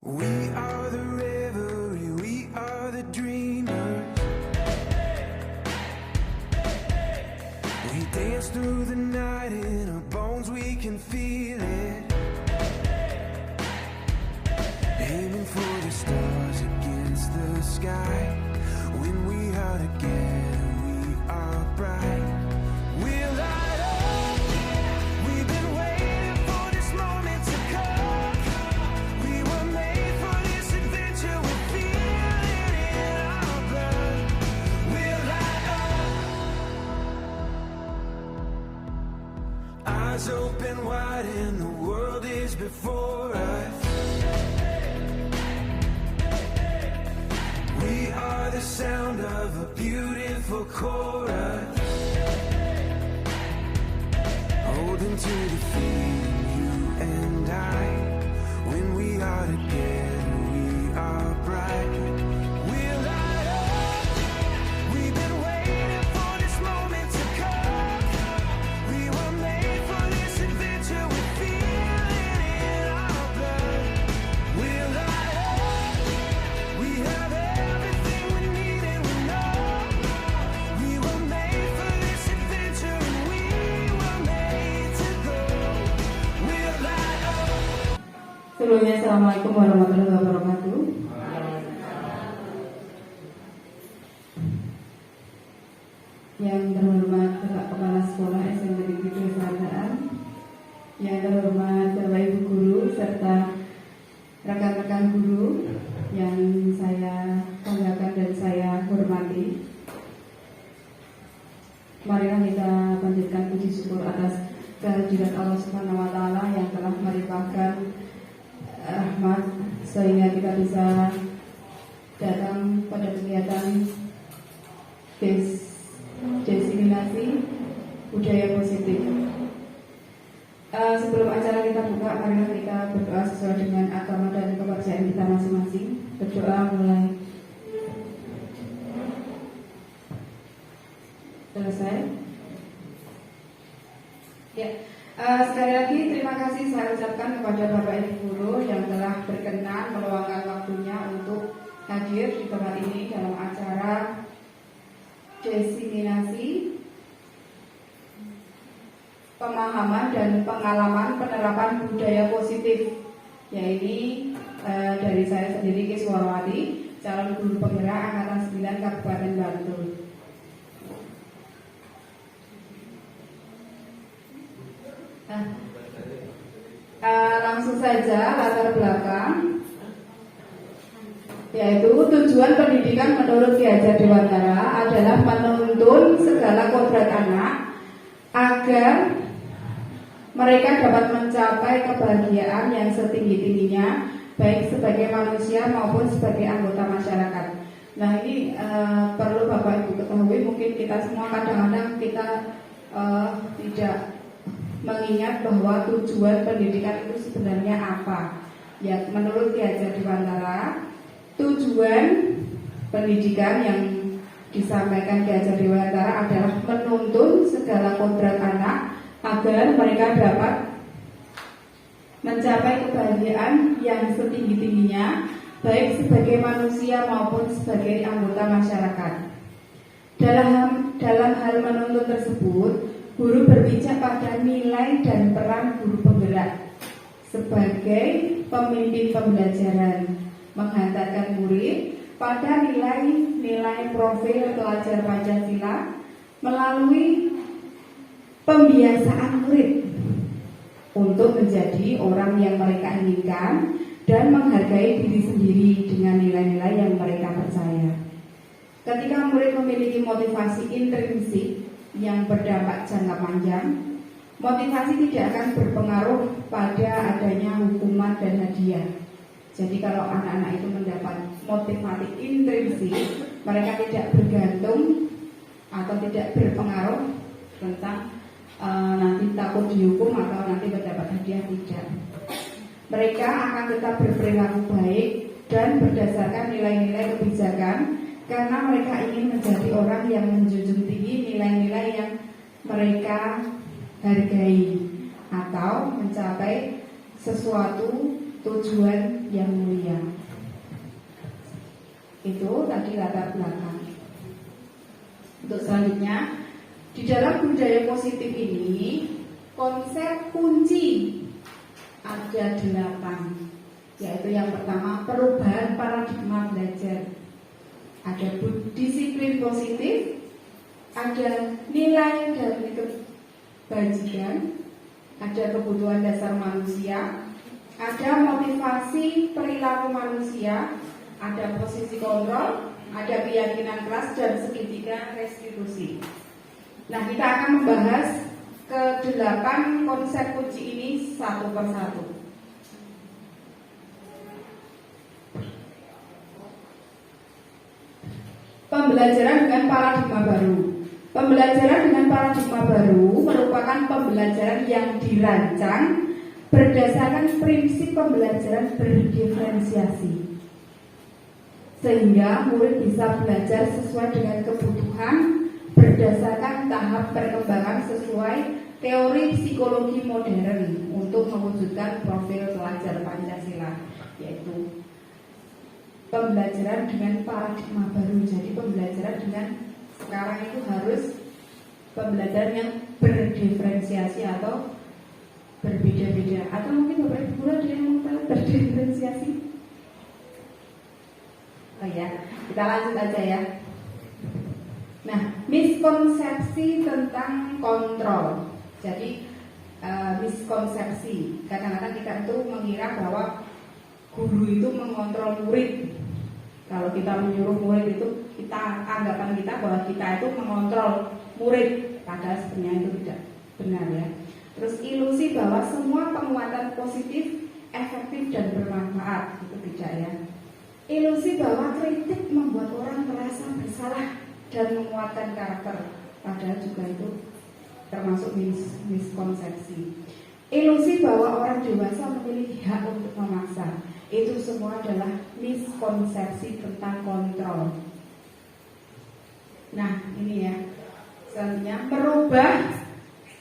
We are the revelry, we are the dreamers. We dance through the night in our bones, we can feel it. Aiming for the stars against the sky. When we are together, we are bright. We'll light up. We've been waiting for this moment to come. We were made for this adventure. We feel it in our blood. We'll light up. Eyes open wide and the world is before us. We are the sound of a beautiful chorus, holding to the feeling, you and I. When we are together, we are bright. We'll light up. We've been waiting for this moment to come. We were made for this adventure. We feel it in our blood. We'll light up. We have everything we need and we know we were made for this adventure and we were made to go. We'll light up. Sebelumnya, Assalamualaikum warahmatullahi wabarakatuh. Yang terhormat Bapak Kepala Sekolah SMP Negeri Kesabaran, yang terhormat Bapak Ibu Guru serta rekan-rekan guru yang saya banggakan dan saya hormati. Marilah kita panjatkan puji syukur atas kehadirat Allah Subhanahu wa Ta'ala yang telah melimpahkan rahmat sehingga kita bisa datang pada kegiatan diseminasi budaya positif. Sebelum acara kita buka, marilah kita berdoa sesuai dengan agama dan kepercayaan kita masing-masing. Berdoa mulai. Selesai. Ya, sekali lagi terima kasih saya ucapkan kepada Bapak Ibu Guru yang telah berkenan meluangkan waktunya untuk hadir di tempat ini dalam acara diseminasi pemahaman dan pengalaman penerapan budaya positif, yaitu dari saya sendiri, Kiswarwati, calon guru penggerak Angkatan 9 Kabupaten Bantul. Langsung saja latar belakang, yaitu tujuan pendidikan menurut Ki Hajar Dewantara adalah menuntun segala kodrat anak agar mereka dapat mencapai kebahagiaan yang setinggi-tingginya, baik sebagai manusia maupun sebagai anggota masyarakat. Nah, ini perlu Bapak Ibu ketahui, mungkin kita semua kadang-kadang kita tidak mengingat bahwa tujuan pendidikan itu sebenarnya apa. Ya, menurut Ki Hajar Dewantara, tujuan pendidikan yang disampaikan Ki Hajar Dewantara adalah menuntun segala kodrat anak agar mereka dapat mencapai kebahagiaan yang setinggi-tingginya, baik sebagai manusia maupun sebagai anggota masyarakat. Dalam hal menuntun tersebut, guru berpijak pada nilai dan peran guru penggerak sebagai pemimpin pembelajaran, menghantarkan murid pada nilai-nilai profil pelajar Pancasila melalui pembiasaan murid untuk menjadi orang yang mereka inginkan dan menghargai diri sendiri dengan nilai-nilai yang mereka percaya. Ketika murid memiliki motivasi intrinsik yang berdampak jangka panjang, motivasi tidak akan berpengaruh pada adanya hukuman dan hadiah. Jadi kalau anak-anak itu mendapat motivasi intrinsik, mereka tidak bergantung atau tidak berpengaruh tentang nanti takut dihukum atau nanti mendapat hadiah, tidak. Mereka akan tetap berperilaku baik dan berdasarkan nilai-nilai kebijakan karena mereka ingin menjadi orang yang menjunjung tinggi nilai-nilai yang mereka hargai atau mencapai sesuatu tujuan yang mulia. Itu tadi latar belakang. Untuk selanjutnya, di dalam budaya positif ini konsep kunci ada 8, yaitu yang pertama perubahan paradigma belajar. Ada disiplin positif, ada nilai dan kebajikan, ada kebutuhan dasar manusia, ada motivasi perilaku manusia, ada posisi kontrol, ada keyakinan keras, dan segitiga restitusi. Nah, kita akan membahas ke-8 konsep kunci ini satu persatu. Pembelajaran dengan paradigma baru. Pembelajaran dengan paradigma baru merupakan pembelajaran yang dirancang berdasarkan prinsip pembelajaran berdiferensiasi, sehingga murid bisa belajar sesuai dengan kebutuhan berdasarkan tahap perkembangan sesuai teori psikologi modern untuk mewujudkan profil pelajar Pancasila, yaitu pembelajaran dengan paradigma baru. Jadi pembelajaran dengan sekarang itu harus pembelajaran yang berdiferensiasi atau berbeda-beda. Atau mungkin Bapak Ibu ada yang mau tahu berdiferensiasi? Oh ya, kita lanjut aja ya. Nah, miskonsepsi tentang kontrol. Jadi miskonsepsi. Kadang-kadang kita itu mengira bahwa guru itu mengontrol murid. Kalau kita menyuruh murid itu, anggapan kita bahwa kita itu mengontrol murid, padahal sebenarnya itu tidak benar ya. Terus ilusi bahwa semua penguatan positif efektif dan bermanfaat, itu tidak ya. Ilusi bahwa kritik membuat orang merasa bersalah dan menguatkan karakter, padahal juga itu termasuk miskonsepsi. Ilusi bahwa orang dewasa memiliki hak untuk memaksa, itu semua adalah miskonsepsi tentang kontrol. Nah, ini ya. Selanjutnya, merubah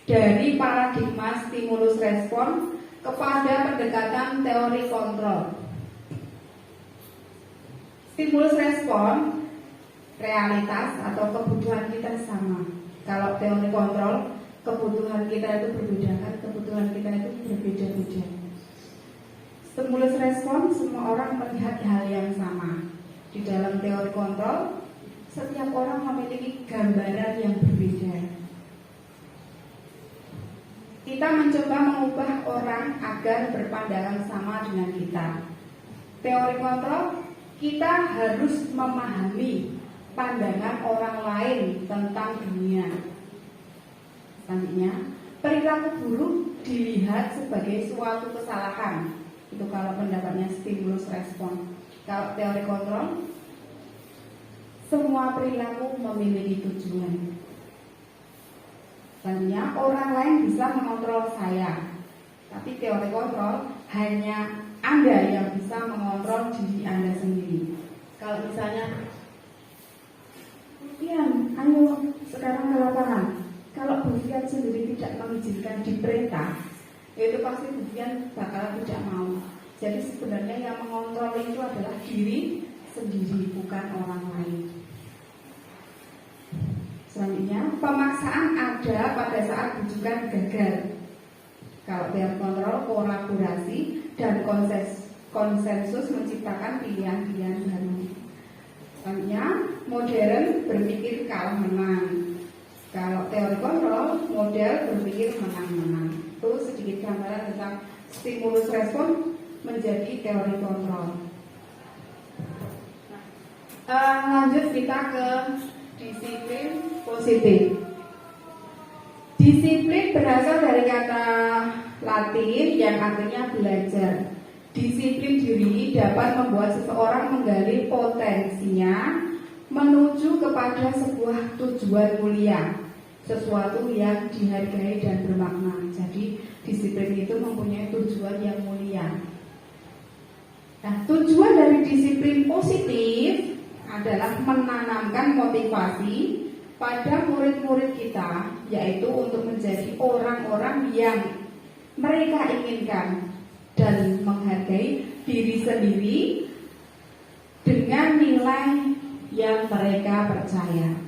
dari paradigma stimulus respon kepada pendekatan teori kontrol. Stimulus respon realitas atau kebutuhan kita sama. Kalau teori kontrol, kebutuhan kita itu berbeda kan, kebutuhan kita itu berbeda-beda. Stimulus respon, semua orang melihat hal yang sama. Di dalam teori kontrol, setiap orang memiliki gambaran yang berbeda. Kita mencoba mengubah orang agar berpandangan sama dengan kita. Teori kontrol, kita harus memahami pandangan orang lain tentang dunia. Selanjutnya, perilaku buruk dilihat sebagai suatu kesalahan. Itu kalau pendapatnya stimulus respon. Kalau teori kontrol, semua perilaku memiliki tujuan. Selanjutnya, orang lain bisa mengontrol saya. Tapi teori kontrol, hanya Anda yang bisa mengontrol diri Anda sendiri. Kalau misalnya, Bufian, ayo sekarang ke lapangan. Kalau Bufian sendiri tidak mengizinkan diperintah, itu pasti Bufian bakal tidak mau. Jadi sebenarnya yang mengontrol itu adalah diri sendiri, bukan orang lain. Selanjutnya, pemaksaan ada pada saat bujukan gagal. Kalau teori kontrol, kolaborasi dan konsensus menciptakan pilihan-pilihan baru. Selanjutnya, modern berpikir kalah menang. Kalau teori kontrol, model berpikir menang-menang. Itu sedikit gambaran tentang stimulus respon menjadi teori kontrol. Lanjut kita ke disiplin positif. Disiplin berasal dari kata Latin yang artinya belajar. Disiplin diri dapat membuat seseorang menggali potensinya menuju kepada sebuah tujuan mulia, sesuatu yang dihargai dan bermakna. Jadi disiplin itu mempunyai tujuan yang mulia. Nah, tujuan dari disiplin positif adalah menanamkan motivasi pada murid-murid kita, yaitu untuk menjadi orang-orang yang mereka inginkan dan menghargai diri sendiri dengan nilai yang mereka percaya.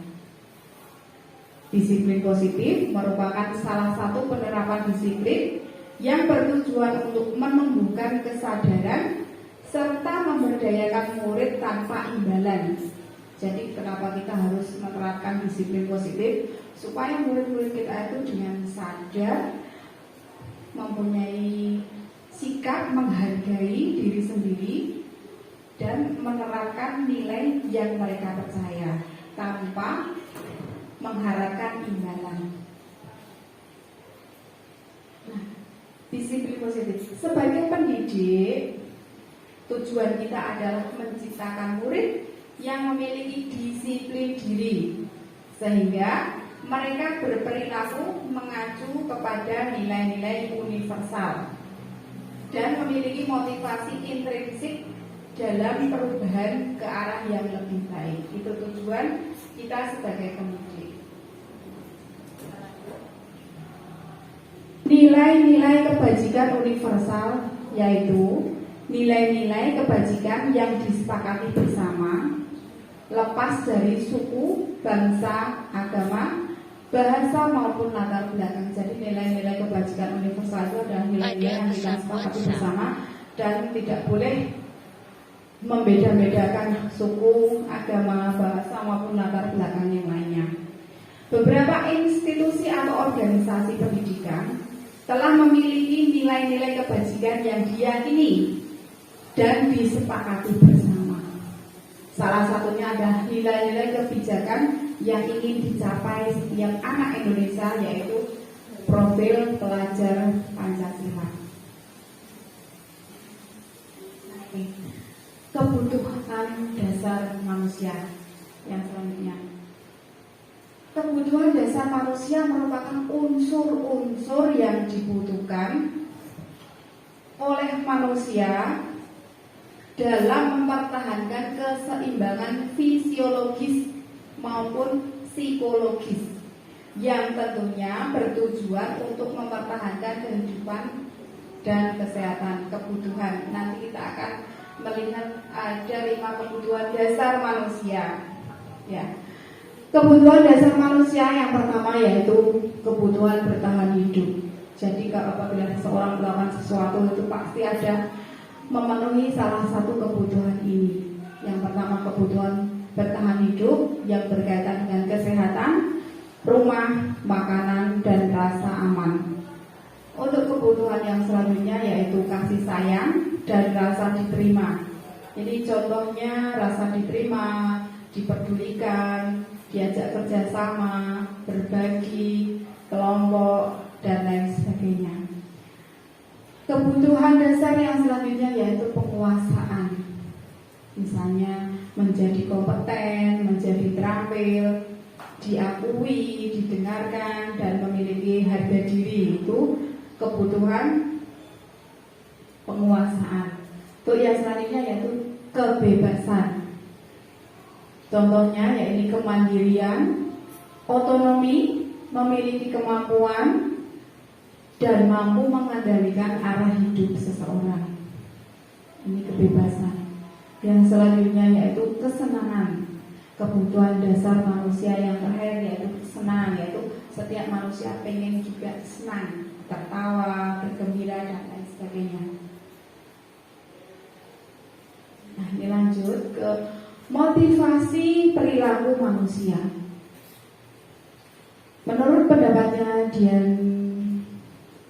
Disiplin positif merupakan salah satu penerapan disiplin yang bertujuan untuk menumbuhkan kesadaran serta memberdayakan murid tanpa imbalan. Jadi kenapa kita harus menerapkan disiplin positif? Supaya murid-murid kita itu dengan sadar mempunyai sikap menghargai diri sendiri dan menerapkan nilai yang mereka percaya tanpa mengharapkan imbalan. Nah, disiplin positif sebagai pendidik, tujuan kita adalah menciptakan murid yang memiliki disiplin diri sehingga mereka berperilaku mengacu kepada nilai-nilai universal dan memiliki motivasi intrinsik dalam perubahan ke arah yang lebih baik. Itu tujuan kita sebagai pendidik. Nilai-nilai kebajikan universal yaitu nilai-nilai kebajikan yang disepakati bersama, lepas dari suku, bangsa, agama, bahasa maupun latar belakang. Jadi nilai-nilai kebajikan universal itu adalah nilai-nilai yang kita sepakati bersama dan tidak boleh membeda-bedakan suku, agama, bahasa maupun latar belakang yang lainnya. Beberapa institusi atau organisasi pendidikan telah memiliki nilai-nilai kebajikan yang diyakini dan disepakati bersama. Salah satunya adalah nilai-nilai kebijakan yang ingin dicapai setiap anak Indonesia, yaitu profil pelajar Pancasila. Kebutuhan dasar manusia yang selanjutnya. Kebutuhan dasar manusia merupakan unsur-unsur yang dibutuhkan oleh manusia dalam mempertahankan keseimbangan fisiologis maupun psikologis yang tentunya bertujuan untuk mempertahankan kehidupan dan kesehatan. Kebutuhan, nanti kita akan melihat ada 5 kebutuhan dasar manusia. Ya. Kebutuhan dasar manusia yang pertama yaitu kebutuhan bertahan hidup. Jadi kalau apabila seseorang melakukan sesuatu itu pasti ada memenuhi salah satu kebutuhan ini. Yang pertama kebutuhan bertahan hidup yang berkaitan dengan kesehatan, rumah, makanan, dan rasa aman. Untuk kebutuhan yang selanjutnya yaitu kasih sayang dan rasa diterima. Jadi contohnya rasa diterima, dipedulikan, diajak kerjasama, berbagi, kelompok, dan lain sebagainya. Kebutuhan dasar yang selanjutnya yaitu penguasaan. Misalnya menjadi kompeten, menjadi terampil, diakui, didengarkan, dan memiliki harga diri. Itu kebutuhan penguasaan. Untuk yang selanjutnya yaitu kebebasan. Contohnya yaitu kemandirian, otonomi, memiliki kemampuan, dan mampu mengendalikan arah hidup seseorang. Ini kebebasan. Yang selanjutnya yaitu kesenangan. Kebutuhan dasar manusia yang terakhir yaitu kesenangan, yaitu setiap manusia pengen juga senang, tertawa, bergembira, dan lain sebagainya. Nah, ini lanjut ke motivasi perilaku manusia. Menurut pendapatnya Dian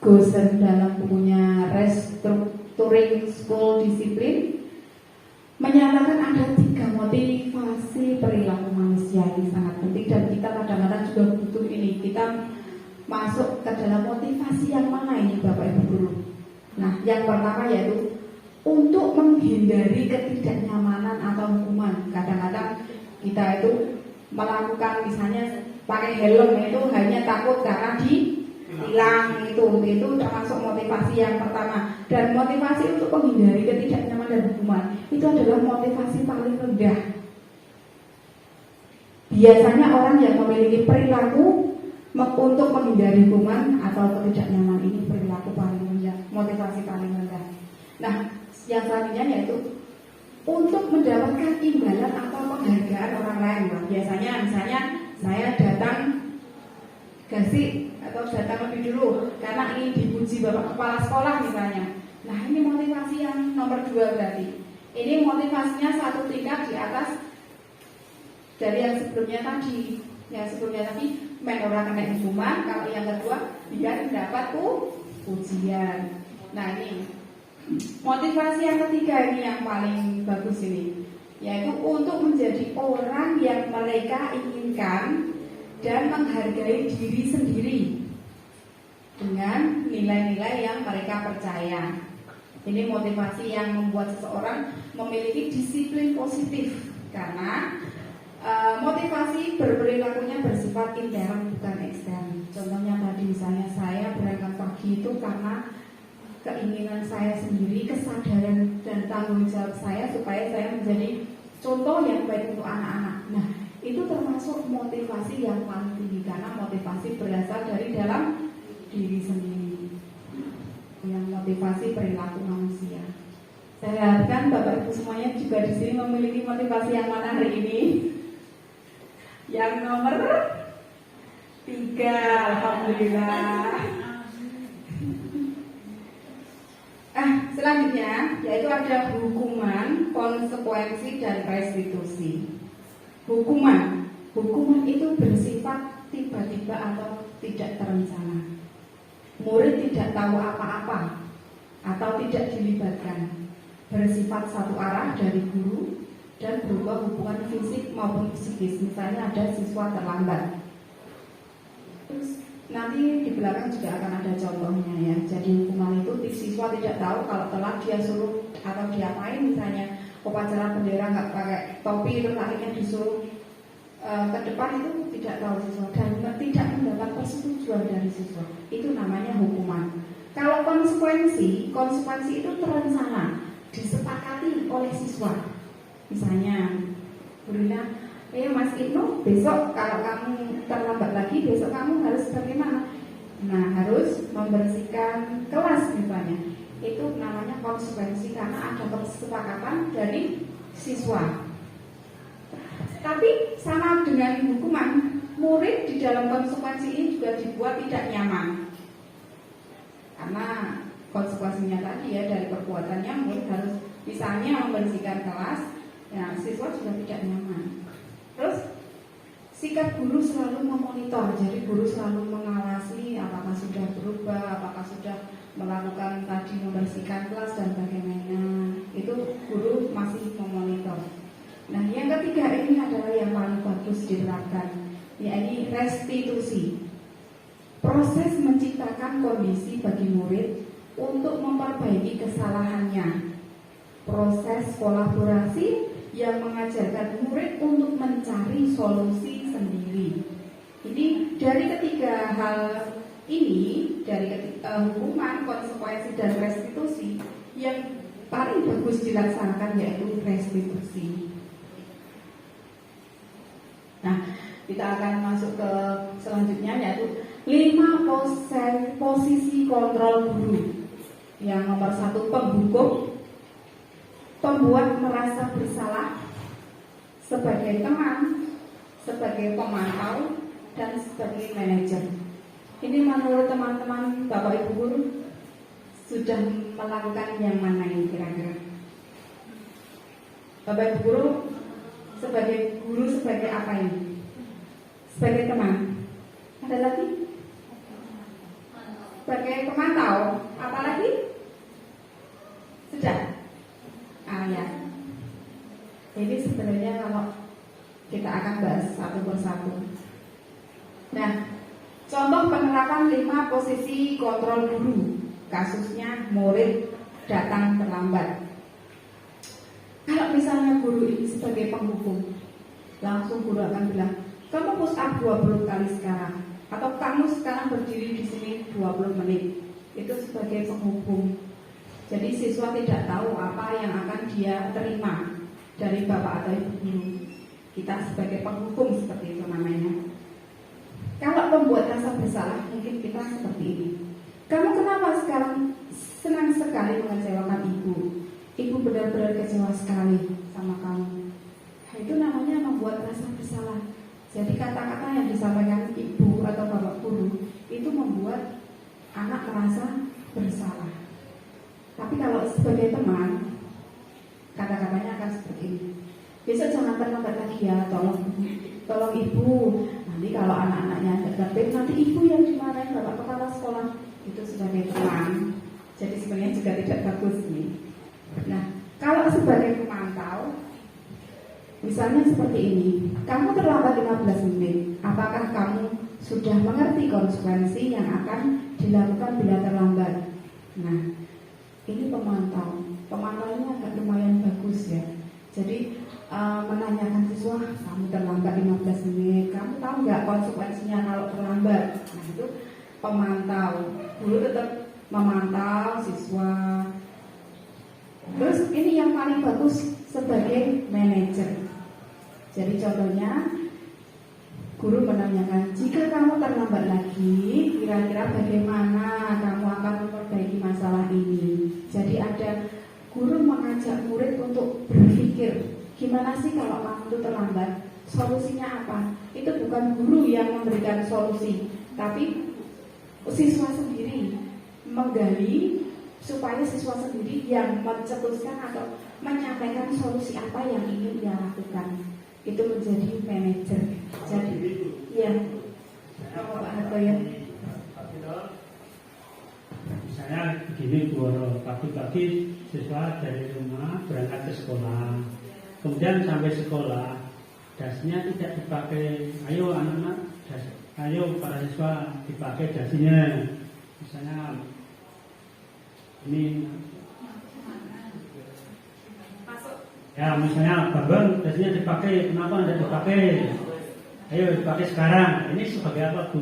Goosen dalam bukunya Restructuring School Discipline, menyatakan ada 3 motivasi perilaku manusia. Ini sangat penting dan kita kadang-kadang juga butuh ini. Kita masuk ke dalam motivasi yang mana ini Bapak Ibu Guru? Nah, yang pertama yaitu untuk menghindari ketidaknyamanan atau hukuman. Kadang-kadang kita itu melakukan misalnya pakai helm itu hanya takut karena ditilang, itu termasuk motivasi yang pertama. Dan motivasi untuk menghindari ketidaknyamanan dan hukuman itu adalah motivasi paling rendah. Biasanya orang yang memiliki perilaku untuk menghindari hukuman atau ketidaknyamanan ini perilaku paling rendah, motivasi paling rendah. Nah, yang selanjutnya yaitu untuk mendapatkan imbalan atau penghargaan orang lain. Nah, biasanya misalnya saya datang gasik atau datang lebih dulu karena ingin dipuji Bapak Kepala Sekolah misalnya. Nah, ini motivasi yang nomor 2 berarti. Ini motivasinya satu tingkat di atas dari yang sebelumnya tadi. Yang sebelumnya tadi menora kena hukuman, kalau yang kedua biar mendapat pujian. Nah, ini motivasi yang ketiga ini yang paling bagus ini, yaitu untuk menjadi orang yang mereka inginkan dan menghargai diri sendiri dengan nilai-nilai yang mereka percaya. Ini motivasi yang membuat seseorang memiliki disiplin positif karena motivasi berperilakunya bersifat intern bukan ekstern. Contohnya tadi misalnya saya berangkat pagi itu karena keinginan saya sendiri, kesadaran dan tanggung jawab saya supaya saya menjadi contoh yang baik untuk anak-anak. Nah, itu termasuk motivasi yang paling tinggi karena motivasi berasal dari dalam diri sendiri. Yang motivasi perilaku manusia. Saya harapkan Bapak Ibu semuanya juga di sini memiliki motivasi yang mana hari ini? Yang nomor 3, alhamdulillah. Selanjutnya yaitu ada hukuman, konsekuensi dan restitusi. Hukuman itu bersifat tiba-tiba atau tidak terencana. Murid tidak tahu apa-apa atau tidak dilibatkan, bersifat satu arah dari guru dan berupa hubungan fisik maupun psikis. Misalnya ada siswa terlambat, terus nanti di belakang juga akan ada contohnya ya. Jadi hukuman itu siswa tidak tahu kalau telat dia suruh atau diapain, misalnya upacara bendera nggak pakai topi terus akhirnya disuruh ke depan, itu tidak tahu siswa dan tidak mendapat persetujuan dari siswa. Itu namanya hukuman. Kalau konsekuensi itu terencana, disepakati oleh siswa. Misalnya gurunya, Mas Ibnu, besok kalau kamu terlambat lagi, besok kamu harus bagaimana? Nah, harus membersihkan kelas misalnya. Itu namanya konsekuensi karena ada kesepakatan dari siswa. Tapi sama dengan hukuman, murid di dalam konsekuensi ini juga dibuat tidak nyaman. Karena konsekuensinya tadi ya, dari perbuatannya murid harus misalnya membersihkan kelas, ya siswa juga tidak nyaman. Terus sikap guru selalu memonitor, jadi guru selalu mengawasi apakah sudah berubah, apakah sudah melakukan tadi membersihkan kelas dan bagaimana. Itu guru masih memonitor. Nah, yang ketiga ini adalah yang paling bagus diterapkan, yaitu restitusi. Proses menciptakan kondisi bagi murid untuk memperbaiki kesalahannya. Proses kolaborasi yang mengajarkan murid untuk mencari solusi sendiri. Jadi dari ketiga hal ini, dari hukuman, konsekuensi dan restitusi, yang paling bagus dilaksanakan yaitu restitusi. Nah, kita akan masuk ke selanjutnya yaitu 5 posisi kontrol guru. Yang nomor 1 penghukum, pembuat merasa bersalah, sebagai teman, sebagai pemantau, dan sebagai manajer. Ini menurut teman-teman Bapak Ibu guru sudah melakukan yang mana ini kira-kira? Bapak Ibu guru sebagai apa ini? Sebagai teman. Ada lagi? Sebagai pemantau. Apa lagi? Sudah. Ya. Jadi sebenarnya kalau kita akan bahas satu persatu. Nah, contoh penerapan 5 posisi kontrol guru. Kasusnya murid datang terlambat. Kalau misalnya guru ini sebagai penghukum, langsung guru akan bilang, kamu push up 20 kali sekarang, atau kamu sekarang berdiri di sini 20 menit. Itu sebagai penghukum. Jadi siswa tidak tahu apa yang akan dia terima dari bapak atau ibu guru. Kita sebagai penghukum seperti itu namanya. Kalau pembuat rasa bersalah, mungkin kita seperti ini. Kamu kenapa sekarang senang sekali mengecewakan ibu. Ibu benar-benar kecewa sekali sama kamu. Nah, itu namanya membuat rasa bersalah. Jadi kata-kata yang disampaikan ibu atau bapak guru itu membuat anak merasa bersalah. Tapi kalau sebagai teman, kata-katanya akan seperti ini. Besok jangan terlambat lagi ya, tolong ibu. Nanti kalau anak-anaknya tidak tertib, nanti ibu yang dimarahin bapak kepala sekolah. Itu sebagai teman. Jadi sebenarnya juga tidak bagus nih. Nah, kalau sebagai pemantau, misalnya seperti ini, kamu terlambat 15 menit. Apakah kamu sudah mengerti konsekuensi yang akan dilakukan bila terlambat? Nah, ini pemantau. Pemantaunya agak lumayan bagus ya. Jadi menanyakan siswa, kamu terlambat 15 menit, kamu tahu nggak konsekuensinya kalau terlambat? Nah, itu pemantau. Guru tetap memantau siswa. Terus ini yang paling bagus sebagai manajer. Jadi contohnya, guru menanyakan, jika kamu terlambat lagi, kira-kira bagaimana kamu akan memperbaiki masalah ini? Jadi ada guru mengajak murid untuk berpikir, gimana sih kalau kamu itu terlambat? Solusinya apa? Itu bukan guru yang memberikan solusi, tapi siswa sendiri menggali supaya siswa sendiri yang mencetuskan atau menyampaikan solusi apa yang ingin dia lakukan. Itu menjadi manajer. Jadi, ya, Pak Harto ya. Misalnya begini Bu Oro, pagi-pagi siswa dari rumah berangkat ke sekolah, kemudian sampai sekolah dasnya tidak dipakai. Ayo anak-anak, ayo para siswa dipakai dasinya. Misalnya ini, ya misalnya Babang dasinya dipakai, kenapa tidak dipakai? Ayo dipakai sekarang. Ini sebagai apa Bu?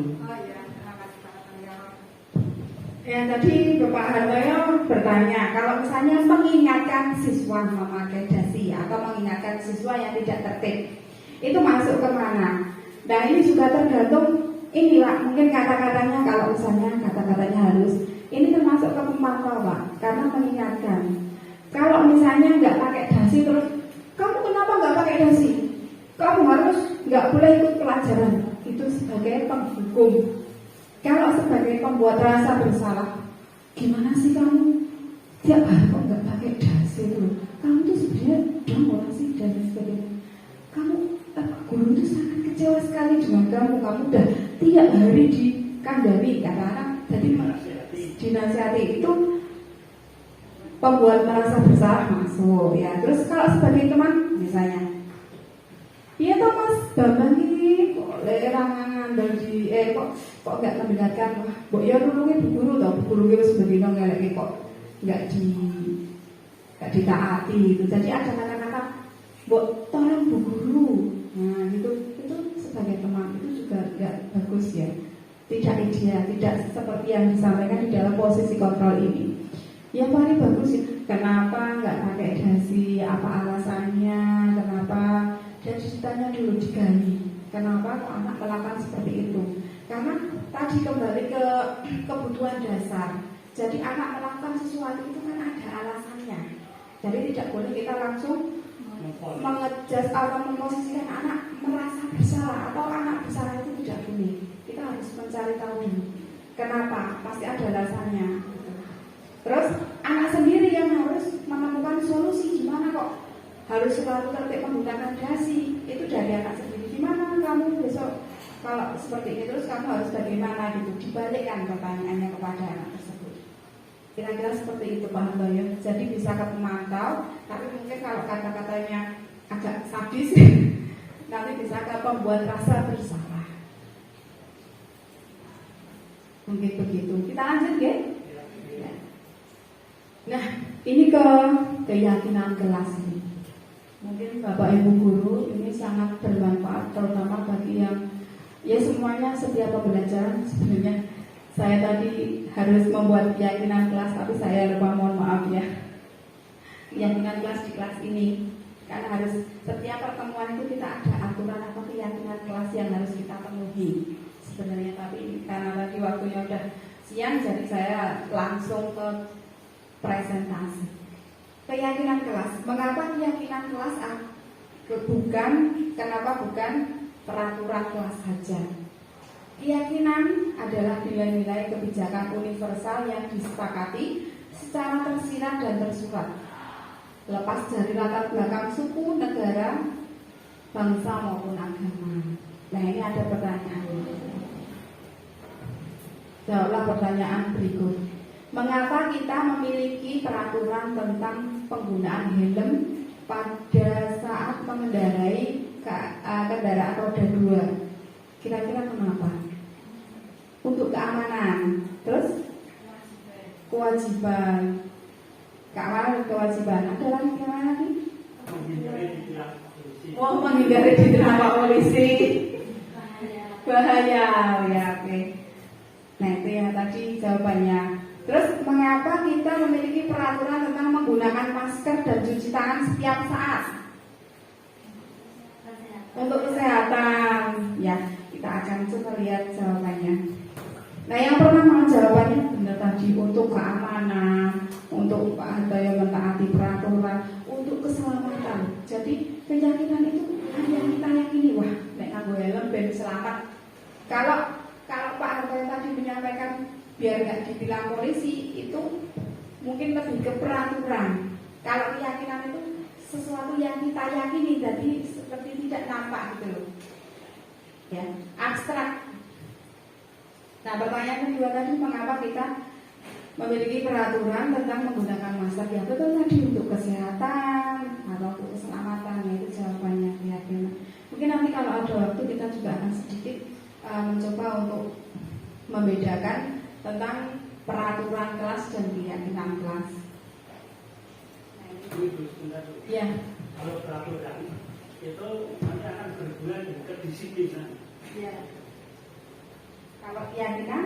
Ya tadi Bapak Hartoyo bertanya, kalau misalnya mengingatkan siswa memakai dasi atau mengingatkan siswa yang tidak tertib, itu masuk ke mana? Nah ini juga tergantung, inilah mungkin kata-katanya, kalau misalnya kata-katanya halus, ini termasuk ke pemantau Pak, karena mengingatkan. Kalau misalnya nggak pakai dasi terus, kamu kenapa nggak pakai dasi? Kamu harus nggak boleh ikut pelajaran. Itu sebagai penghukum. Kalau sebagai pembuat rasa bersalah, gimana sih kamu tiap hari kok nggak pakai dasi itu? Kamu tuh sebenarnya dong sih dan sebagainya. Kamu guru itu sangat kecewa sekali dengan kamu. Kamu udah tiap hari dikandani kata anak. Jadi dinasihati itu pembuat merasa bersalah masuk ya. Terus kalau sebagai teman misalnya, iya toh Mas Bambang ini kok lerangan dari kok nggak mendengarkan, mbok ya nulungi bu guru toh, bu guru itu sebagai ngelek kok nggak ditaati itu. Jadi ada kata-kata, mbok tolong bu guru. Nah itu sebagai teman itu juga nggak bagus ya, tidak ideal, tidak seperti yang disampaikan di dalam posisi kontrol ini. Yang paling bagus ya, kenapa nggak pakai dasi, apa alasannya, kenapa? Dan ceritanya dulu digali, kenapa kok anak melakukan seperti itu? Karena tadi kembali ke kebutuhan dasar. Jadi anak melakukan sesuatu itu kan ada alasannya. Jadi tidak boleh kita langsung mengejas atau memposisikan anak merasa bersalah, atau anak bersalah itu tidak boleh. Kita harus mencari tahu dulu kenapa, pasti ada alasannya. Terus anak sendiri yang harus menemukan solusi, gimana kok harus selalu tertib menggunakan dasi. Itu dari anak sendiri. Gimana kamu besok kalau seperti ini terus kamu harus bagaimana gitu. Dibalikkan pertanyaannya kepada anak tersebut. Kira-kira seperti itu Pak Hartoyo. Jadi bisa ke pemantau, tapi mungkin kalau kata-katanya agak sadis nanti bisa ke pembuat rasa bersalah. Mungkin begitu. Kita lanjut ya. Nah, ini ke keyakinan kelas ini. Mungkin Bapak Ibu Guru ini sangat bermanfaat, terutama bagi yang ya semuanya setiap pembelajaran. Sebenarnya saya tadi harus membuat keyakinan kelas, tapi saya lupa, mohon maaf ya. Keyakinan kelas di kelas ini, karena harus setiap pertemuan itu kita ada aturan atau keyakinan kelas yang harus kita penuhi. Sebenarnya tapi karena tadi waktunya udah siang, jadi saya langsung ke presentasi. Keyakinan kelas. Mengapa keyakinan kelas bukan peraturan kelas saja? Keyakinan adalah nilai-nilai kebijakan universal yang disepakati secara tersirat dan tersurat, lepas dari latar belakang suku, negara, bangsa maupun agama. Nah, ini ada pertanyaan. Jawablah pertanyaan berikut. Mengapa kita memiliki peraturan tentang penggunaan helm pada saat mengendarai kendaraan roda 2? Kira-kira kenapa? Untuk keamanan. Terus kewajiban. Keamanan dan kewajiban. Ada lagi yang lagi? Menghindari diterapa polisi. Bahaya. Ya, oke. Nah, itu yang tadi jawabannya. Terus mengapa kita memiliki peraturan tentang menggunakan masker dan cuci tangan setiap saat? Untuk kesehatan. Ya, kita akan coba lihat jawabannya. Nah, yang pertama jawabannya benar tadi, untuk keamanan, untuk ada yang mentaati peraturan, untuk keselamatan. Jadi keyakinan itu yang kita yakini, wah, nek nganggo helm ben selamat. Kalau Pak Harto yang tadi menyampaikan biar nggak dibilang polisi, itu mungkin lebih ke peraturan. Kalau keyakinan itu sesuatu yang kita yakini, jadi seperti tidak nampak gitu loh. Ya, abstrak. Nah, pertanyaan kedua tadi, mengapa kita memiliki peraturan tentang menggunakan masker? Ya betul tadi, untuk kesehatan atau untuk keselamatan. Itu jawabannya keyakinan. Mungkin nanti kalau ada waktu kita juga akan sedikit mencoba untuk membedakan tentang peraturan kelas dan keyakinan kelas. Ya. Kalau peraturan itu nanti akan berhubungan dengan kedisiplinan. Ya. Kalau keyakinan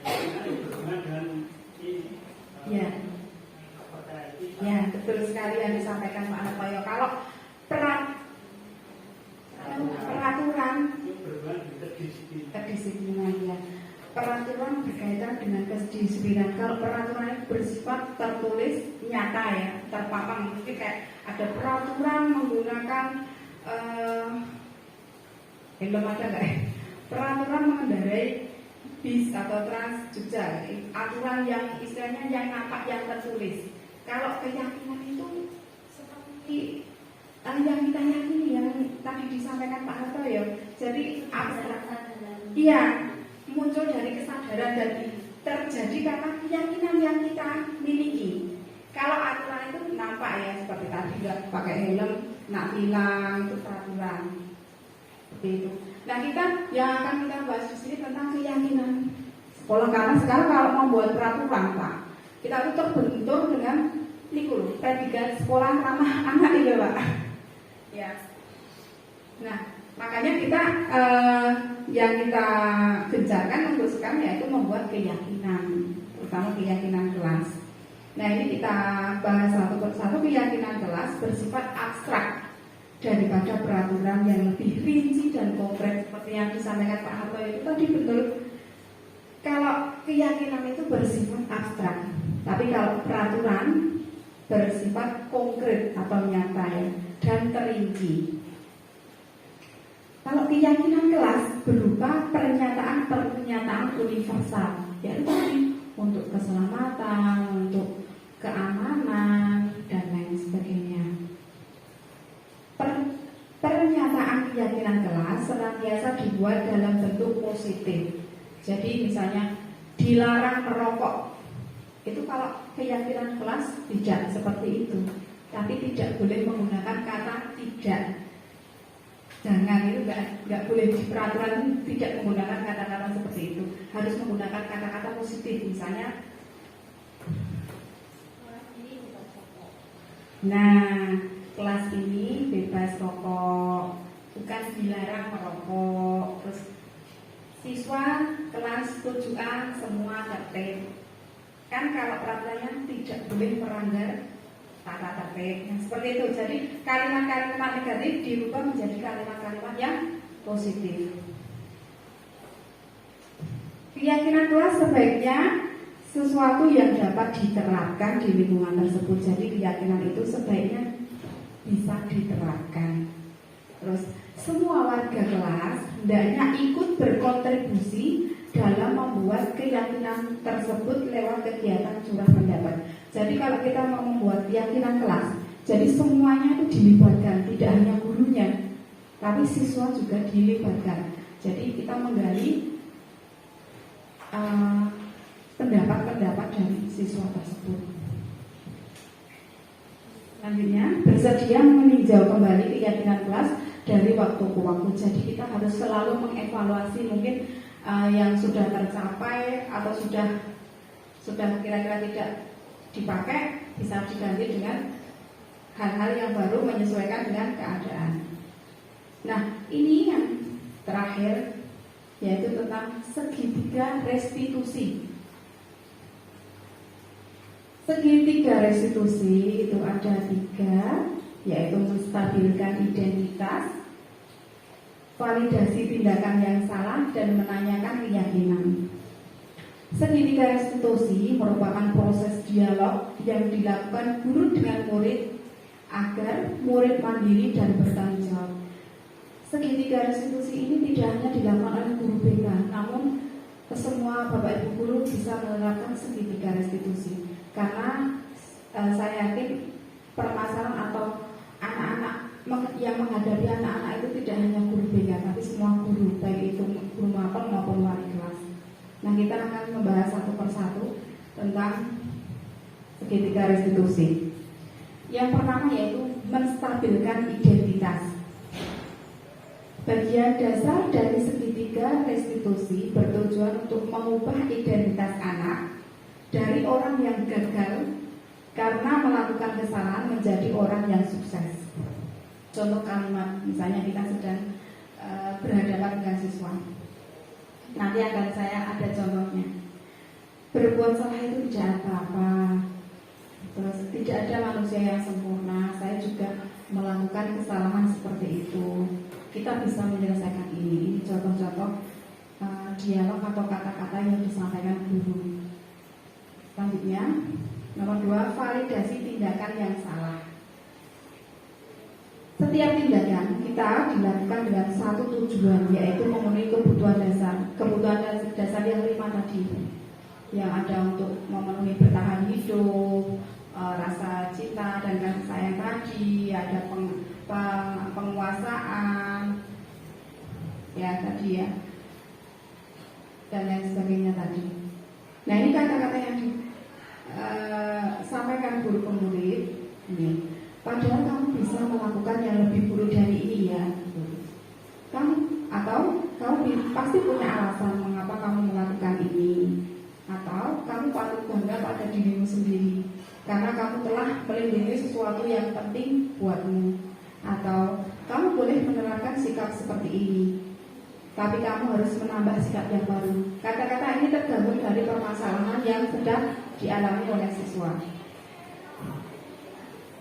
berhubungan dengan ini. Ya. Ya, betul sekali yang disampaikan Pak Hartoyo. Kalau peraturan kedisiplinan, ya. Peraturan berkaitan dengan kedisiplinan. Kalau peraturan itu bersifat tertulis, nyata ya, terpampang. Jadi kayak ada peraturan menggunakan helm, ada nggak ya? Peraturan mengendarai bis atau trans Jogja, aturan yang istilahnya yang nampak, yang tertulis. Kalau keyakinan itu seperti yang kita yakini, yang tadi disampaikan Pak Harto ya. Jadi abstrak. Iya, muncul dari kesadaran dan terjadi karena keyakinan yang kita miliki. Kalau aturan itu nampak ya, seperti tadi nggak pakai helm, nak hilang, itu peraturan. Seperti itu. Nah, kita yang akan kita bahas di sini tentang keyakinan sekolah, karena sekarang kalau membuat peraturan Pak, kita itu terbentur dengan predikat sekolah ramah anak itu Pak. Ya. Nah, makanya kita yang kita gencarkan untuk sekarang yaitu membuat keyakinan, terutama keyakinan kelas. Nah, ini kita bahas satu persatu. Keyakinan kelas bersifat abstrak daripada peraturan yang lebih rinci dan konkret seperti yang disampaikan Pak Harto itu tadi. Betul, kalau keyakinan itu bersifat abstrak, tapi kalau peraturan bersifat konkret atau nyata ya, dan terinci. Kalau keyakinan kelas berupa pernyataan universal, yaitu untuk keselamatan, untuk keamanan, dan lain sebagainya. Pernyataan keyakinan kelas senantiasa dibuat dalam bentuk positif. Jadi misalnya dilarang merokok, itu kalau keyakinan kelas tidak seperti itu, tapi tidak boleh menggunakan kata tidak. Jangan, itu nggak boleh di peraturan, tidak menggunakan kata-kata seperti itu. Harus menggunakan kata-kata positif, misalnya. Nah, kelas ini bebas rokok, bukan dilarang merokok. Terus siswa kelas 7A semua tertib. Kan kalau peraturannya tidak boleh melanggar tata tertib. Nah, seperti itu. Jadi kalimat-kalimat negatif dirubah menjadi kalimat-kalimat yang positif. Keyakinan kelas sebaiknya sesuatu yang dapat diterapkan di lingkungan tersebut. Jadi keyakinan itu sebaiknya bisa diterapkan. Terus semua warga kelas hendaknya ikut berkontribusi dalam membuat keyakinan tersebut lewat kegiatan curah pendapat. Jadi kalau kita mau membuat keyakinan kelas, jadi semuanya itu dilibatkan, tidak hanya gurunya, tapi siswa juga dilibatkan. Jadi kita menggali pendapat-pendapat dari siswa tersebut. Selanjutnya, bersedia meninjau kembali keyakinan kelas dari waktu ke waktu. Jadi kita harus selalu mengevaluasi mungkin yang sudah tercapai atau sudah kira-kira tidak dipakai, bisa diganti dengan hal-hal yang baru menyesuaikan dengan keadaan. Nah, ini yang terakhir, yaitu tentang segitiga restitusi. Segitiga restitusi itu ada 3, yaitu menstabilkan identitas, validasi tindakan yang salah, dan menanyakan keyakinan. Segitiga restitusi merupakan proses dialog yang dilakukan guru dengan murid agar murid mandiri dan bertanggung jawab. Segitiga restitusi ini tidak hanya dilakukan oleh guru BK, namun semua Bapak Ibu guru bisa menerapkan segitiga restitusi. Karena saya yakin permasalahan atau anak-anak yang menghadapi anak-anak itu tidak hanya guru BK, tapi semua guru, baik itu guru mapel maupun wali kelas. Nah, kita akan membahas satu persatu tentang segitiga restitusi. Yang pertama yaitu menstabilkan identitas. Bagian dasar dari segitiga restitusi bertujuan untuk mengubah identitas anak dari orang yang gagal karena melakukan kesalahan menjadi orang yang sukses. Contoh kalimat, misalnya kita sedang berhadapan dengan siswa. Nanti akan saya ada contohnya. Berbuat salah itu tidak apa-apa. Terus tidak ada manusia yang sempurna. Saya juga melakukan kesalahan seperti itu. Kita bisa menyelesaikan ini. Ini contoh-contoh dialog atau kata-kata yang disampaikan guru. Selanjutnya, nomor 2, validasi tindakan yang salah. Setiap tindakan kita dilakukan dengan satu tujuan, yaitu memenuhi kebutuhan dasar. Kebutuhan dasar yang 5 tadi, yang ada untuk memenuhi bertahan hidup, rasa cinta dan kasih sayang tadi, ada penguasaan, ya tadi ya, dan lain sebagainya tadi. Nah, ini kata-kata yang disampaikan guru ke murid ini. Padahal kamu bisa melakukan yang lebih buruk dari ini ya. Kamu pasti punya alasan mengapa kamu melakukan ini. Atau kamu patut bangga pada dirimu sendiri karena kamu telah melindungi sesuatu yang penting buatmu. Atau kamu boleh menerapkan sikap seperti ini, tapi kamu harus menambah sikap yang baru. Kata-kata ini tergabung dari permasalahan yang sedang dialami oleh siswa.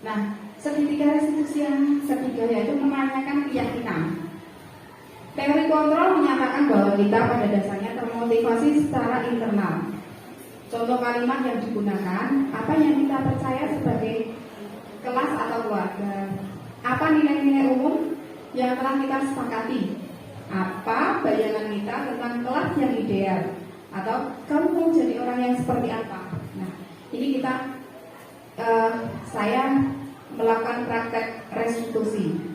Nah, segitiga restitusi yang ketiga yaitu menanyakan keyakinan. Teori kontrol menyatakan bahwa kita pada dasarnya termotivasi secara internal. Contoh kalimat yang digunakan, apa yang kita percaya sebagai kelas atau keluarga, apa nilai-nilai umum yang telah kita sepakati, apa bayangan kita tentang kelas yang ideal, atau kamu mau jadi orang yang seperti apa. Nah, ini kita saya melakukan praktek restitusi.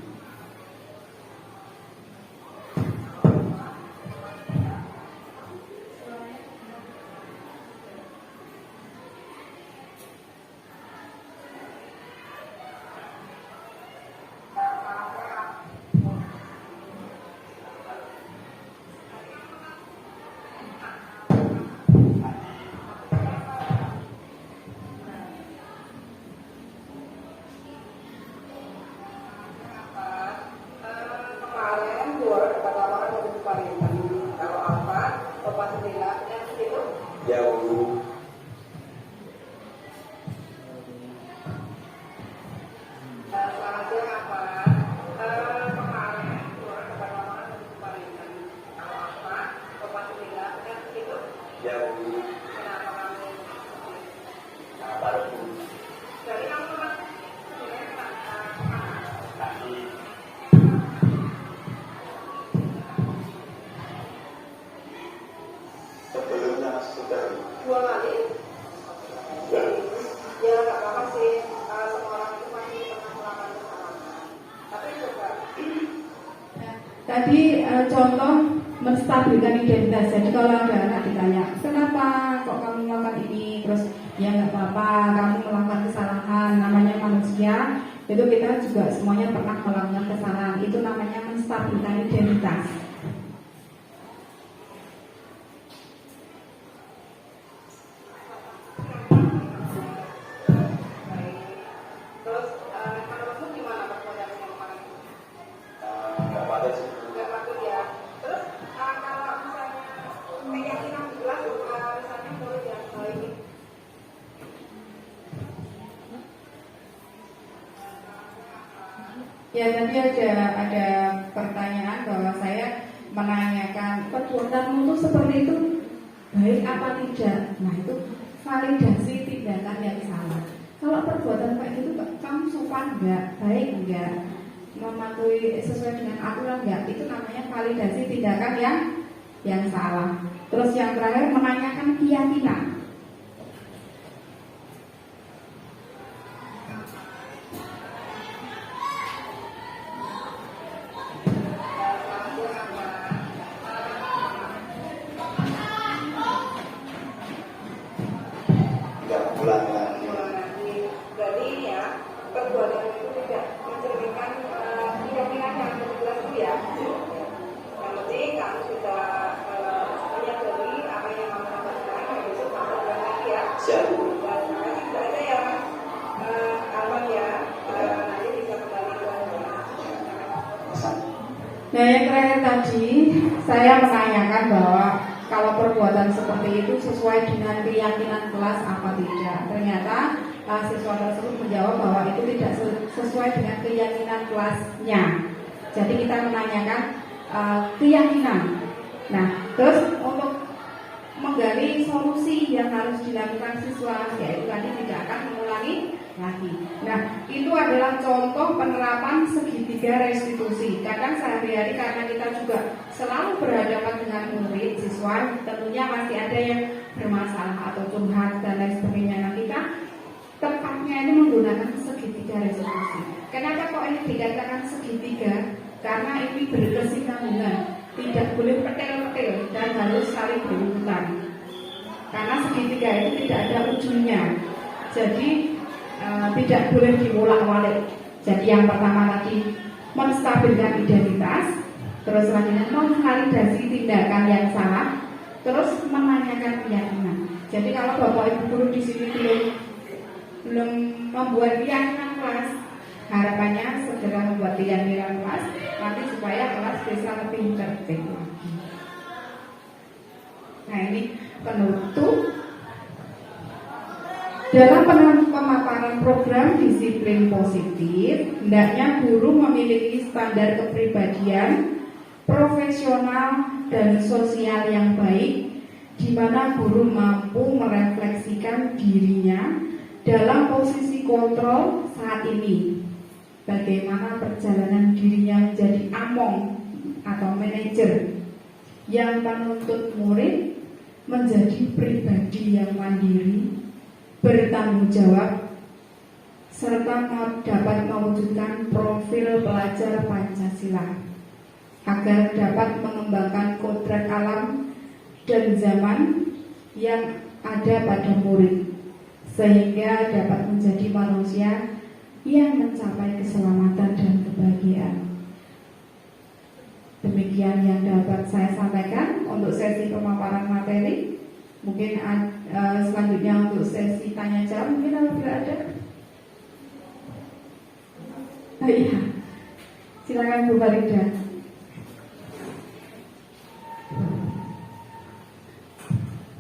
Tadi contoh menstabilkan identitas. Jadi kalau ada anak ditanya, kenapa kok kamu melakukan ini? Terus ya nggak apa-apa, kamu melakukan kesalahan, namanya manusia. Itu kita juga semuanya pernah melakukan kesalahan. Itu namanya menstabilkan identitas. Terus menurutmu gimana perbuatannya kemarin? Nggak patut sih. Nggak patut ya. Terus kalau misalnya keyakinan jelas, misalnya murid yang baik. Ya tadi ada pertanyaan bahwa saya menanyakan perbuatanmu itu seperti itu baik apa tidak. Nah itu validasi tindakan yang salah. Kalau perbuatan kayak gitu kamu sopan enggak, baik enggak, mematuhi sesuai dengan aturan enggak, itu namanya validasi tindakan yang salah. Terus yang terakhir menanyakan keyakinan. Nggak pulang lagi. Berarti ya perbuatan itu tidak mencerminkan keyakinan yang jelas itu ya. Yang penting kamu sudah menyadari apa yang kamu lakukan, besok kamu lakukan lagi ya. Siap. Dan terima kasih juga ada ya Mas Alwan ya. Nanti bisa kembali ke Pesan. Nah yang terakhir tadi saya menanyakan bahwa kalau perbuatan seperti itu sesuai dengan keyakinan kelas apa tidak. Ternyata siswa tersebut menjawab bahwa itu tidak sesuai dengan keyakinan kelasnya. Jadi kita menanyakan keyakinan. Nah terus untuk menggali solusi yang harus dilakukan siswa, yaitu tadi tidak akan mengulangi lagi. Nah, itu adalah contoh penerapan segitiga restitusi. Kadang sehari-hari karena kita juga selalu berhadapan dengan murid, siswa, tentunya masih ada yang bermasalah atau curhat dan lain sebagainya. Nah, kita tepatnya ini menggunakan segitiga restitusi. Kenapa kok ini dikatakan segitiga? Karena ini berkesinambungan, tidak boleh petil-petil dan harus saling berurutan. Karena segitiga itu tidak ada ujungnya, jadi tidak boleh diwolak-walik. Jadi yang pertama tadi menstabilkan identitas, terus selanjutnya memvalidasi tindakan yang salah, terus menanyakan keyakinan. Jadi kalau bapak ibu guru di sini belum membuat keyakinan kelas, harapannya segera membuat keyakinan kelas nanti supaya kelas bisa lebih tertib lagi. Nah ini penutup. Dalam pemaparan program disiplin positif, hendaknya guru memiliki standar kepribadian profesional dan sosial yang baik, di mana guru mampu merefleksikan dirinya dalam posisi kontrol saat ini. Bagaimana perjalanan dirinya menjadi among atau manajer yang menuntut murid menjadi pribadi yang mandiri, bertanggung jawab, serta dapat mewujudkan profil pelajar Pancasila agar dapat mengembangkan kodrat alam dan zaman yang ada pada murid, sehingga dapat menjadi manusia yang mencapai keselamatan dan kebahagiaan. Demikian yang dapat saya sampaikan untuk sesi pemaparan materi. Mungkin selanjutnya untuk sesi tanya jawab, mungkin apabila ada. Iya, silakan Bu Farida.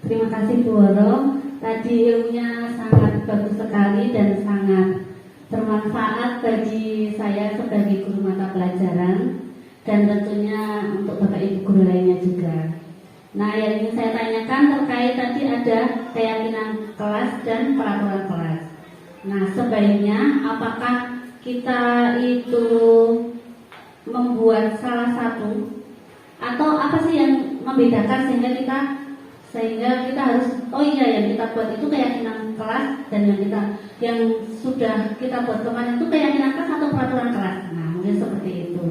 Terima kasih Bu Woro. Tadi ilmunya sangat bagus sekali dan sangat bermanfaat bagi saya sebagai guru mata pelajaran dan tentunya untuk Bapak Ibu guru lainnya juga. Nah, yang ingin saya tanyakan terkait tadi ada keyakinan kelas dan peraturan kelas. Nah, sebaiknya apakah kita itu membuat salah satu atau apa sih yang membedakan sehingga kita harus yang kita buat itu keyakinan kelas dan yang sudah kita buat kemarin itu keyakinan kelas atau peraturan kelas. Nah, mungkin seperti itu.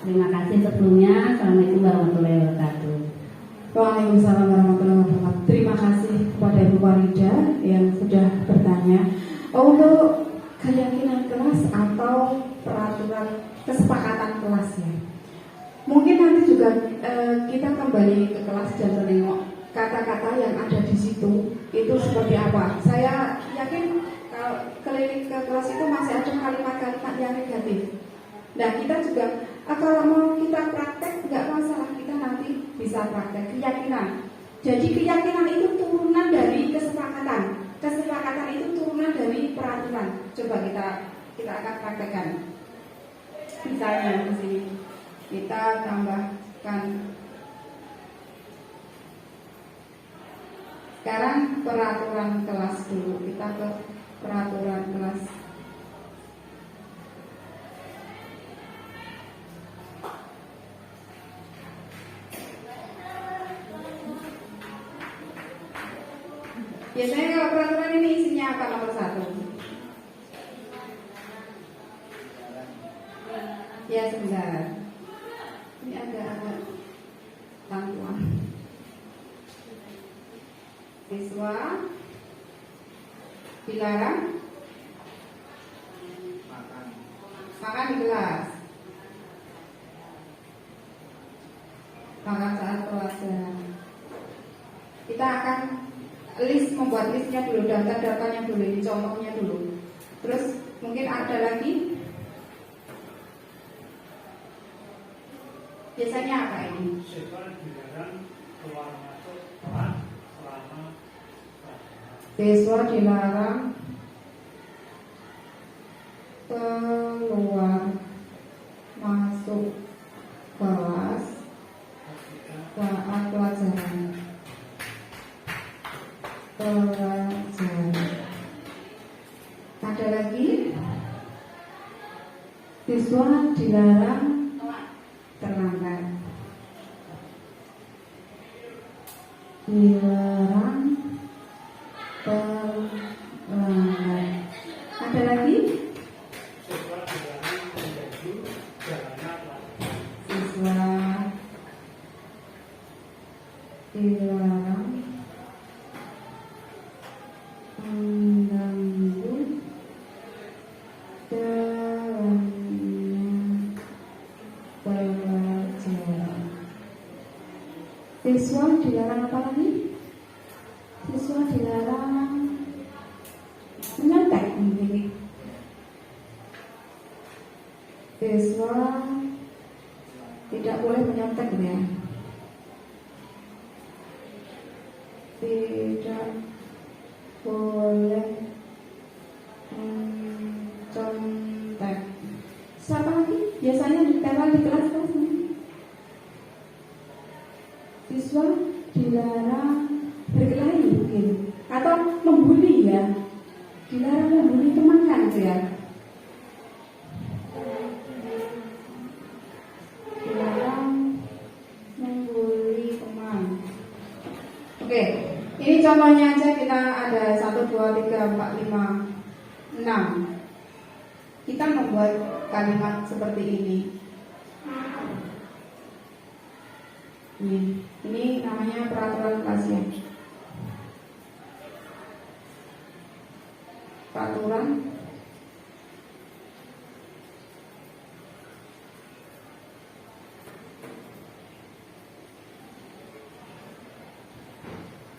Terima kasih sebelumnya. Assalamualaikum warahmatullahi wabarakatuh. Waalaikumsalam warahmatullahi wabarakatuh. Terima kasih kepada Ibu Warida yang sudah bertanya. Untuk keyakinan kelas atau peraturan kesepakatan kelas ya. Mungkin nanti juga kita kembali ke kelas dan menengok kata-kata yang ada di situ itu seperti apa. Saya yakin kalau keliling ke kelas itu masih ada kalimat-kalimat yang negatif. Nah kita juga kalau mau kita praktek nggak masalah, kita nanti bisa praktek keyakinan. Jadi keyakinan itu turunan dari kesepakatan. Kesepakatan itu turunan dari peraturan. Coba kita akan praktekkan. Misalnya di sini kita tambahkan. Sekarang peraturan kelas dulu. Kita ke peraturan kelas. Biasanya kalau peraturan ini isinya apa nomor 1? Ya sebentar. Ini agak tangguhan. Siswa dilarang makan di kelas. Makan saat pelajaran. Kita akan membuat listnya dulu, daftar-daftarnya dulu, ini contohnya dulu. Terus mungkin ada lagi. Biasanya apa ini? Siswa dilarang keluar masuk kelas selama pelajaran. Siswa dilarang keluar masuk kelas saat pelajaran. Ada lagi? Siswa dilarang terlambat. Dilarang terlambat. Ada lagi? Siswa dilarang mengganggu jalannya pelajaran. Siswa dilarang mengganggu jalannya pelajaran. Siswa dilarang apa lagi? Siswa dilarang menyontek mungkin. Siswa tidak boleh menyontek ya. Tidak boleh mencontek. Siapa lagi? Biasanya ditempel di kelas-kelas ini. Siswa dilarang berkelahi mungkin, atau membuli ya. Dilarang membuli teman kan ya. Dilarang membuli teman. Oke, ini contohnya aja, kita ada 1, 2, 3, 4, 5, 6. Kita membuat kalimat seperti ini. Ini namanya peraturan kelas ya. Peraturan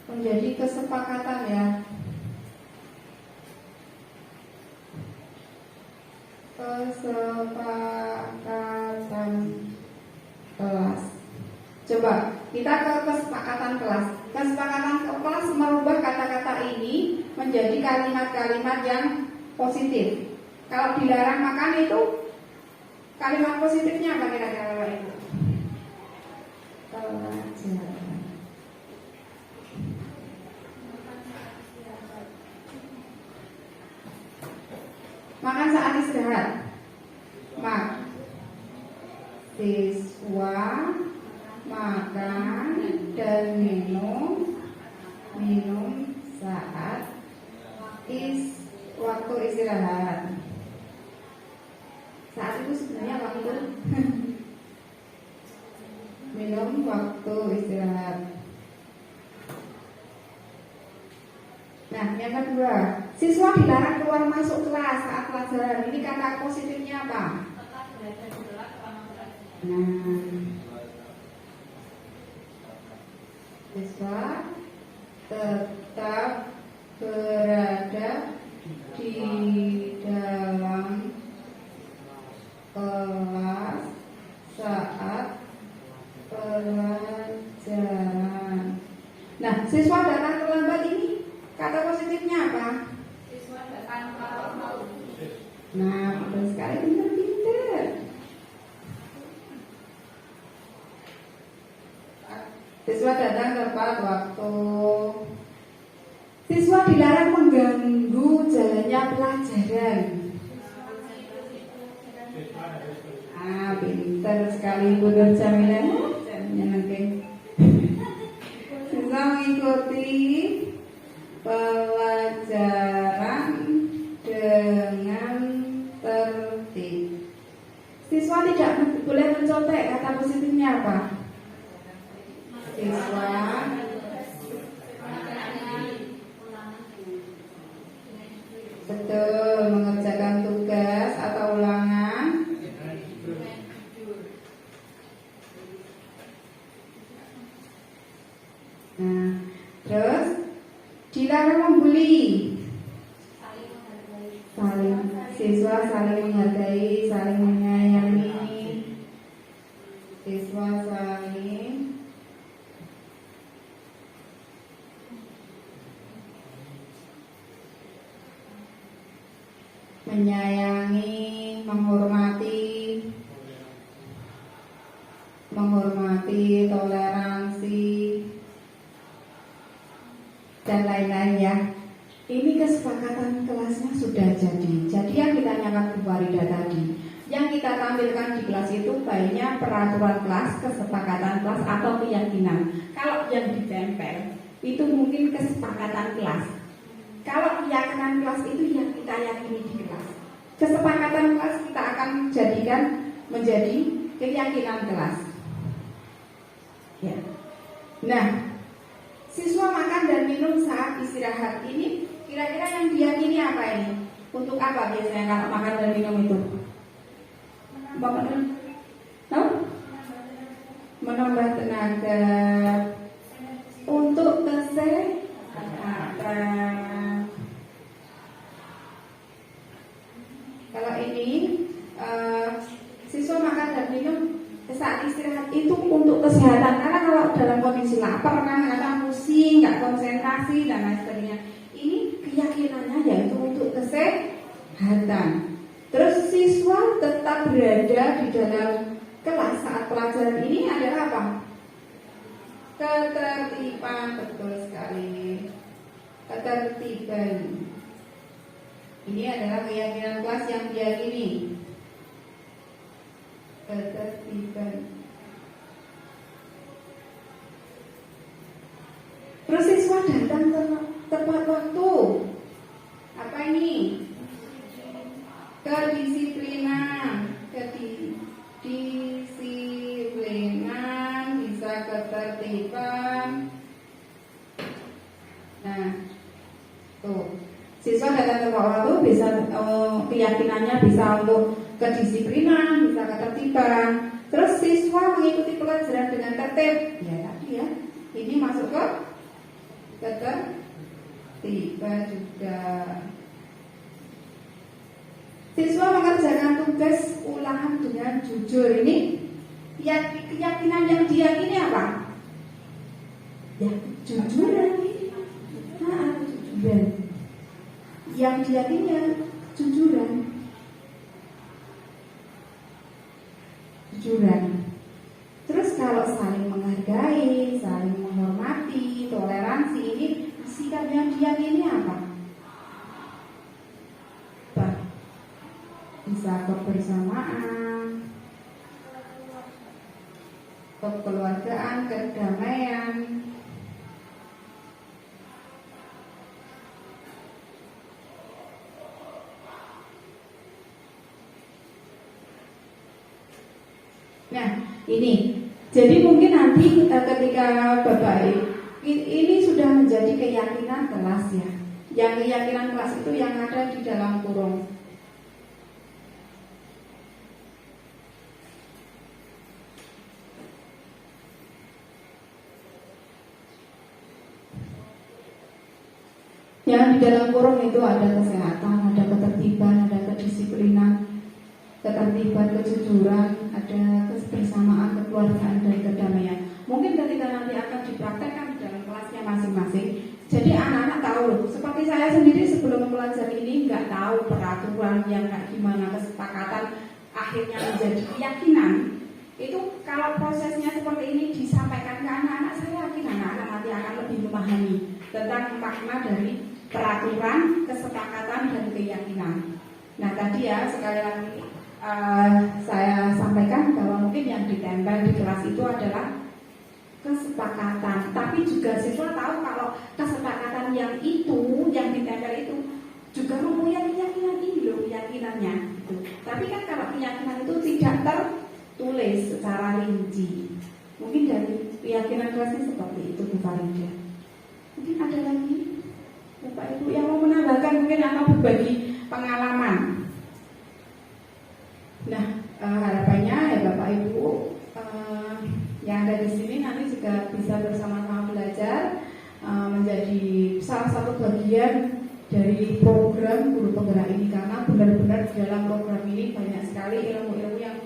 menjadi kesepakatan ya. Kesepakatan kelas. Coba kita ke kesepakatan kelas. Kesepakatan kelas merubah kata-kata ini menjadi kalimat-kalimat yang positif. Kalau dilarang makan itu kalimat positifnya apa kira-kira Bapak Ibu? Pelajaran. Makan saat istirahat. Siswa makan dan minum saat waktu istirahat. Saat itu sebenarnya waktu waktu istirahat. Nah, yang kedua, siswa dilarang keluar masuk kelas saat pelajaran. Ini kata positifnya apa? Nah, siswa tetap berada di dalam kelas saat pelajaran. Nah, siswa datang terlambat ini kata positifnya apa? Siswa datang tepat waktu. Nah, betul sekali, pinter-pinter. Siswa datang tepat waktu. Siswa dilarang mengganggu jalannya pelajaran. Pinter sekali Bu Nur Jamilah. Menyenangkan. Siswa mengikuti pelajaran dengan tertib. Siswa tidak boleh mencontek. Kata positifnya apa? Siswa betul mengerjakan tugas atau ulangan. Nah, terus dilarang membuli. Siswa saling menghargai, saling menyayangi. Siswa saling menyayangi, menghormati, toleransi, dan lain-lain ya. Ini kesepakatan kelasnya sudah jadi. Jadi yang kita nyatakan Bu Farida tadi, yang kita tampilkan di kelas itu baiknya peraturan kelas, kesepakatan kelas, atau keyakinan. Kalau yang ditempel itu mungkin kesepakatan kelas. Kalau keyakinan kelas itu yang kita yakini di kelas. Kesepakatan kelas kita akan jadikan menjadi keyakinan kelas. Ya. Nah, siswa makan dan minum saat istirahat ini kira-kira yang diyakini apa ini? Untuk apa biasanya kalau makan dan minum itu? Menambah tenaga, untuk kesehatan. Kalau ini siswa makan dan minum saat istirahat itu untuk kesehatan. Karena kalau dalam kondisi lapar kan kadang pusing, nggak konsentrasi dan lain sebagainya. Ini keyakinannya yaitu untuk kesehatan. Terus siswa tetap berada di dalam kelas saat pelajaran ini adalah apa? Ketertiban, betul sekali. Ketertiban. Ini adalah keyakinan kelas yang diyakini. Ketertiban. Terus siswa datang tepat waktu. Apa ini? Kedisiplinan. Kedisiplinan, bisa ketertiban. Nah, tuh. Siswa datang tepat waktu bisa keyakinannya bisa untuk kedisiplinan, bisa ketertiban. Terus siswa mengikuti pelajaran dengan tertib. Ya tadi ya. Ini masuk ke ketertiban juga. Siswa mengerjakan tugas ulangan dengan jujur. Ini keyakinan yang diyakini apa? Ya, jujuran. Jujuran. Yang diyakini ya jujuran. Terus kalau saling menghargai, saling menghormati, toleransi, ini sikap yang diyakini apa? Bisa kebersamaan, kekeluargaan, kedamaian. Nah, ini Jadi mungkin nanti ketika Bapak ini sudah menjadi keyakinan kelas ya. Yang keyakinan kelas itu yang ada di dalam kurung. Yang di dalam kurung itu ada kesehatan, ada ketertiban, ada kedisiplinan, ketertiban, kejujuran, ada kebersamaan, kekeluargaan, dan kedamaian. Mungkin ketika nanti akan dipraktekkan di dalam kelasnya masing-masing. Jadi anak-anak tahu, seperti saya sendiri sebelum mempelajari ini nggak tahu peraturan yang kayak gimana, kesepakatan akhirnya menjadi keyakinan. Itu kalau prosesnya seperti ini disampaikan ke anak-anak, saya yakin anak-anak nanti akan lebih memahami tentang makna dari peraturan, kesepakatan, dan keyakinan. Nah tadi ya sekali lagi saya sampaikan bahwa mungkin yang ditempel di kelas itu adalah kesepakatan, tapi juga siswa tahu kalau kesepakatan yang itu, yang ditempel itu juga mempunyai keyakinan ini loh, keyakinannya gitu. Tapi kan kalau keyakinan itu tidak tertulis secara rinci, mungkin dari keyakinan kelasnya seperti itu Bu Farida. Mungkin ada lagi Bapak Ibu yang mau menambahkan, mungkin akan berbagi pengalaman. Nah harapannya ya Bapak Ibu yang ada di sini nanti juga bisa bersama-sama belajar menjadi salah satu bagian dari program guru penggerak ini, karena benar-benar di dalam program ini banyak sekali ilmu-ilmu yang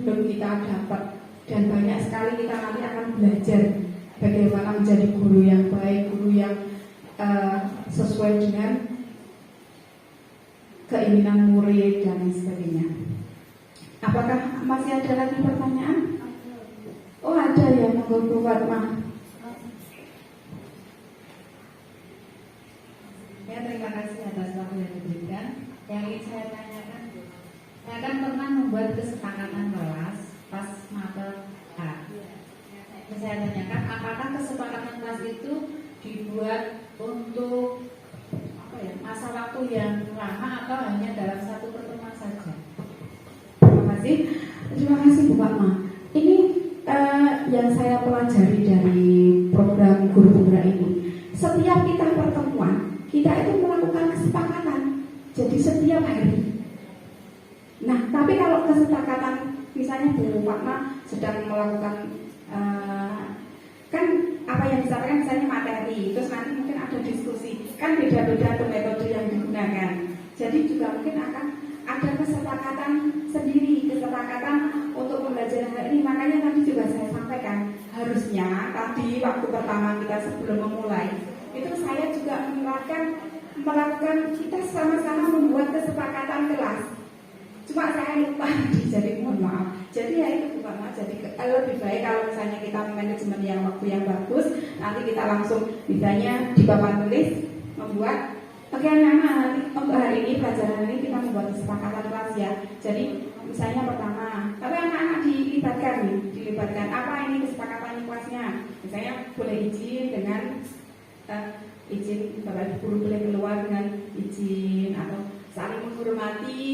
belum kita dapat, dan banyak sekali kita nanti akan belajar bagaimana menjadi guru yang baik, guru yang sesuai dengan keinginan murid dan lain sebagainya. Apakah masih ada lagi pertanyaan? Oh ada ya, monggo Bu Fatma. Ya, terima kasih atas waktu yang diberikan. Yang ingin saya tanyakan, saya kan pernah membuat kesepakatan kelas pas mata A. Saya tanyakan, apakah kesepakatan kelas itu dibuat untuk masa waktu yang lama atau hanya dalam satu pertemuan saja? Terima kasih Bu Fatma. Ini yang saya pelajari dari program guru penggerak ini. Setiap kita pertemuan, kita itu melakukan kesepakatan. Jadi setiap hari. Nah, tapi kalau kesepakatan, misalnya Bu Fatma sedang melakukan kan apa yang disampaikan misalnya materi, terus nanti mungkin ada diskusi, kan beda-beda tuh metode yang digunakan. Jadi juga mungkin akan ada kesepakatan sendiri, kesepakatan untuk pembelajaran hal ini. Makanya tadi juga saya sampaikan, harusnya tadi waktu pertama kita sebelum memulai itu saya juga melakukan kita sama-sama membuat kesepakatan kelas. Cuma saya lupa, jadi mohon maaf. Jadi ya itu bukan maaf. Jadi lebih baik kalau misalnya kita manajemen yang waktu yang bagus, nanti kita langsung misalnya di papan tulis membuat. Oke anak-anak, nanti untuk hari ini pelajaran ini kita membuat kesepakatan kelas ya. Jadi misalnya pertama, tapi anak-anak dilibatkan apa ini kesepakatan kelasnya. Misalnya boleh izin dengan izin Bapak Ibu boleh keluar dengan izin atau saling menghormati.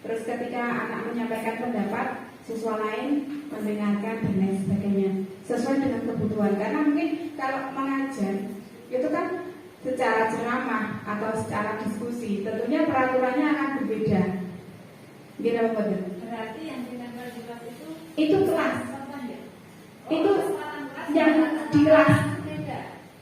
Terus ketika anak menyampaikan pendapat, siswa lain mendengarkan dan lain sebagainya sesuai dengan kebutuhan. Karena mungkin kalau mengajar itu kan secara ceramah atau secara diskusi, tentunya peraturannya akan berbeda. Gimana betul? Berarti yang ditempel di kelas itu kelas. Ya? Itu yang di kelas.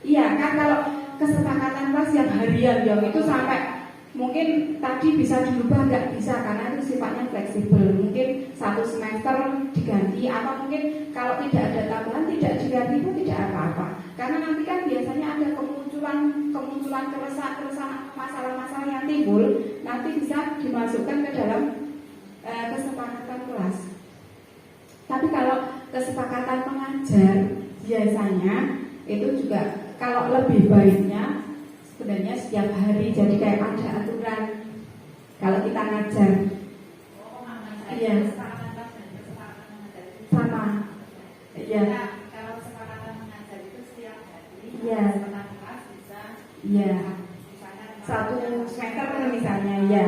Iya kan, kalau kesepakatan kelas yang harian yang itu sampai mungkin tadi bisa dirubah, nggak bisa karena itu sifatnya fleksibel. Mungkin satu semester diganti, atau mungkin kalau tidak ada tambahan tidak diganti pun tidak apa-apa. Karena nanti kan biasanya ada kemunculan keresahan masalah-masalah yang timbul, nanti bisa dimasukkan ke dalam kesepakatan kelas. Tapi kalau kesepakatan pengajar biasanya itu juga kalau lebih baiknya sebenarnya setiap hari, jadi kayak ada aturan kalau kita ngajar. Iya. Sama. Iya. Kalau kesepakatan mengajar itu setiap hari. Iya. Kesepakatan kelas bisa. Iya. Satu semester misalnya, ya.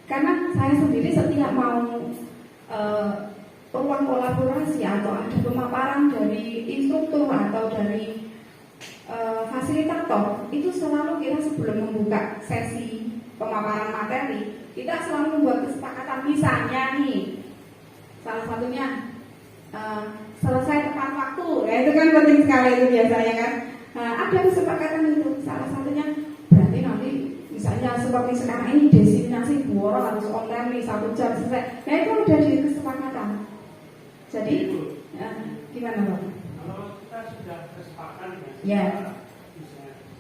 Karena saya sendiri setiap mau ruang kolaborasi atau ada pemaparan dari instruktur atau dari fasilitator, itu selalu kita sebelum membuka sesi pemaparan materi, kita selalu membuat kesepakatan. Misalnya nih, salah satunya selesai tepat waktu, ya itu kan penting sekali itu biasanya kan. Ada kesepakatan itu, salah satunya berarti nanti misalnya seperti sekarang ini destinasi Buworo harus online nih 1 jam selesai. Nah itu udah di kesepakatan. Jadi gimana Pak? Kalau kita sudah kesepakatan ya,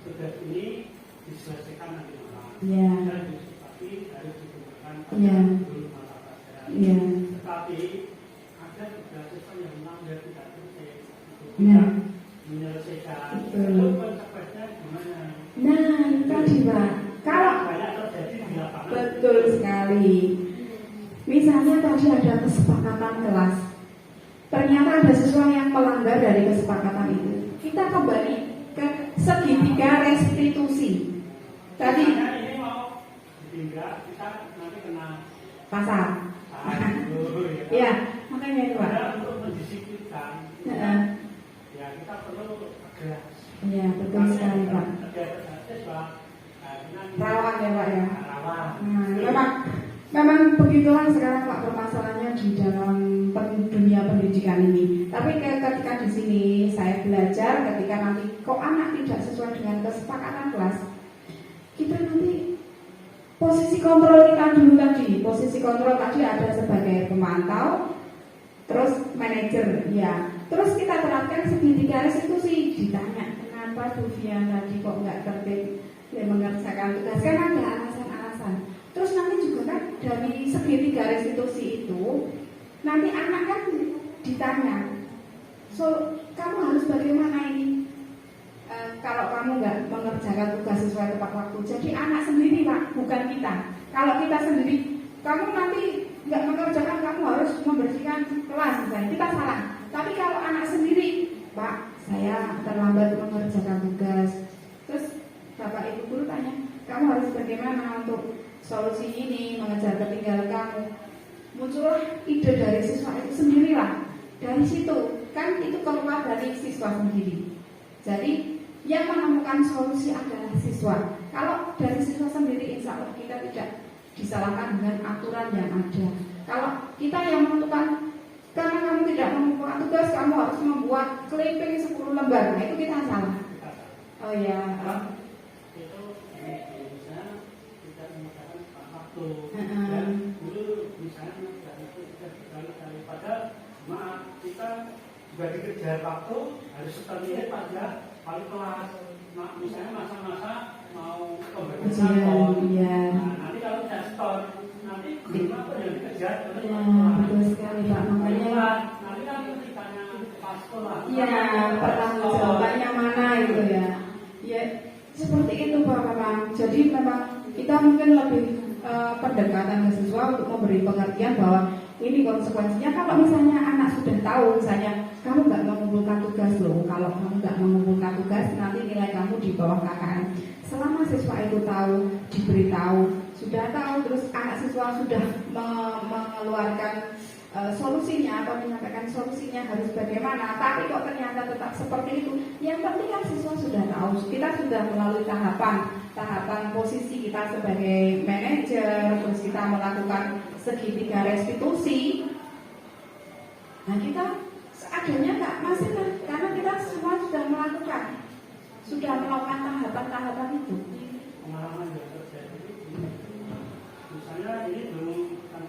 sudah ini diselesaikan nanti malam. Ya. Dan disepakati harus digunakan Ya. dulu mata pelajaran. Ya. Tetapi ada juga siswa yang memang dia tidak selesai, Nah. menyelesaikan. Betul. Lalu konsekuensinya gimana? Nah itu tadi Pak. Kalau Banyak terjadi di lapangan. betul sekali. Misalnya tadi ada kesepakatan kelas, ternyata ada siswa yang melanggar dari kesepakatan itu. Kita kembali ke segitiga restitusi. Tadi Misalnya ini mau ditinggal, kita nanti kena pasar. Ya, makanya itu Pak. Padahal untuk mendisiplinkan, ya kita perlu tegas. Ya, betul sekali Pak. Rawan ya Pak ya. Memang begitulah sekarang Pak permasalahannya di dalam dunia pendidikan ini. Tapi ketika di sini saya belajar, ketika nanti kok anak tidak sesuai dengan kesepakatan kelas, kita nanti posisi kontrol kita dulu tadi. Posisi kontrol tadi ada sebagai pemantau, terus manajer, ya. Terus kita terapkan segitiga restitusi. Ditanya kenapa Bu Fian tadi kok nggak tertib mengerjakan tugas, kan ada alasan-alasan. Terus nanti juga kan dari segitiga restitusi itu nanti anak kan ditanya, so kamu harus bagaimana ini kalau kamu nggak mengerjakan tugas sesuai tepat waktu. Jadi anak sendiri Pak, bukan kita. Kalau kita sendiri, kamu nanti nggak mengerjakan, kamu harus membersihkan kelas misalnya, kita salah. Tapi kalau anak sendiri, Pak saya terlambat mengerjakan tugas, terus Bapak Ibu guru tanya, kamu harus bagaimana untuk solusi ini, mengejar ketinggalan kamu. Muncullah ide dari siswa itu sendirilah. Dari situ, kan itu keluar dari siswa sendiri. Jadi, yang menemukan solusi adalah siswa. Kalau dari siswa sendiri, insya Allah kita tidak disalahkan dengan aturan yang ada. Kalau kita yang menentukan, karena kamu tidak mengumpulkan tugas, kamu harus membuat clipping 10 lembar. Nah, itu kita salah. Oh ya. Itu bisa tidak menggunakan waktu. Dan dulu misalnya dari itu berkali-kali padahal maaf kita juga dikejar waktu harus terlihat pada kali kelas. Nah, misalnya masa-masa mau pembebasan nah, nanti kalau tidak store nanti apa yang dikejar betul sekali Pak, makanya nanti kan ketikanya pas sekolah pertanggung jawabannya mana gitu ya. Ya seperti itu Pak memang. Jadi memang kita mungkin lebih pendekatan ke siswa untuk memberi pengertian bahwa ini konsekuensinya. Kalau misalnya anak sudah tahu, misalnya kamu nggak mengumpulkan tugas loh, kalau kamu nggak mengumpulkan tugas nanti nilai kamu di bawah KKM. Selama siswa itu tahu, diberitahu, sudah tahu, terus anak siswa sudah mengeluarkan solusinya atau menyampaikan solusinya harus bagaimana, tapi kok ternyata tetap seperti itu, yang penting kan siswa sudah tahu, kita sudah melalui tahapan posisi kita sebagai manajer, terus kita melakukan segitiga restitusi. Nah kita seadanya nggak masih kan, karena kita semua sudah melakukan tahapan-tahapan itu. Pengalaman yang terjadi misalnya ini belum kan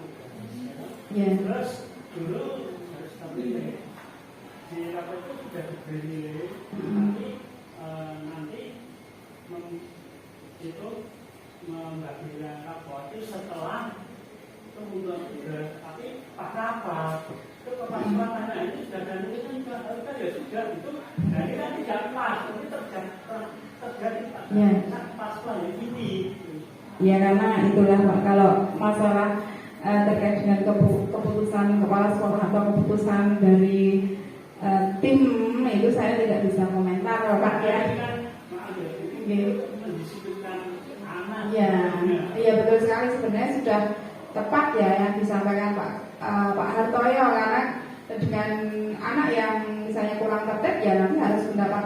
Ya. terus dulu harus terpilih di rapat itu sudah diberi nilai nanti itu membagi rapor itu setelah itu mundur tugas, tapi pas rapat itu kepala tanya ini sudah dan ini kan harusnya ya sudah itu, nah ini kan tidak pas, ini terjadi pas yang ini. Ya karena itulah Pak, kalau masalah terkait dengan keputusan kepala sekolah atau keputusan dari tim itu saya tidak bisa komentar Pak ya. Iya betul sekali, sebenarnya sudah tepat ya yang disampaikan Pak Hartoyo, karena dengan anak yang misalnya kurang tertib, ya nanti harus mendapat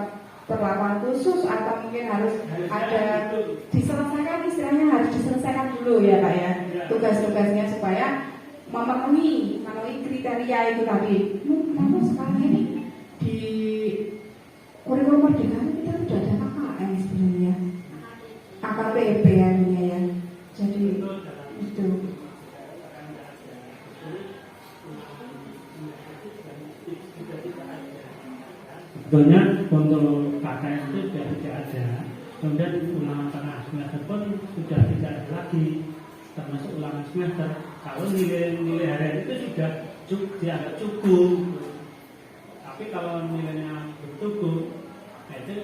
perlakuan khusus atau mungkin harus ada diselesaikan, istilahnya harus diselesaikan dulu ya Pak ya, tugas-tugasnya supaya memenuhi kriteria itu tadi. Namun sekarang ini di kurikulum Merdeka kita sudah ada KKN sebenarnya, AKPP ya dunia ya. Jadi itu. Sebetulnya untuk KKN itu sudah tidak ada. Kemudian ulangan tengah semester pun sudah tidak ada lagi, termasuk ulangan semester. Kalau nilai harian itu sudah dianggap cukup. Tapi kalau nilainya bercukup, itu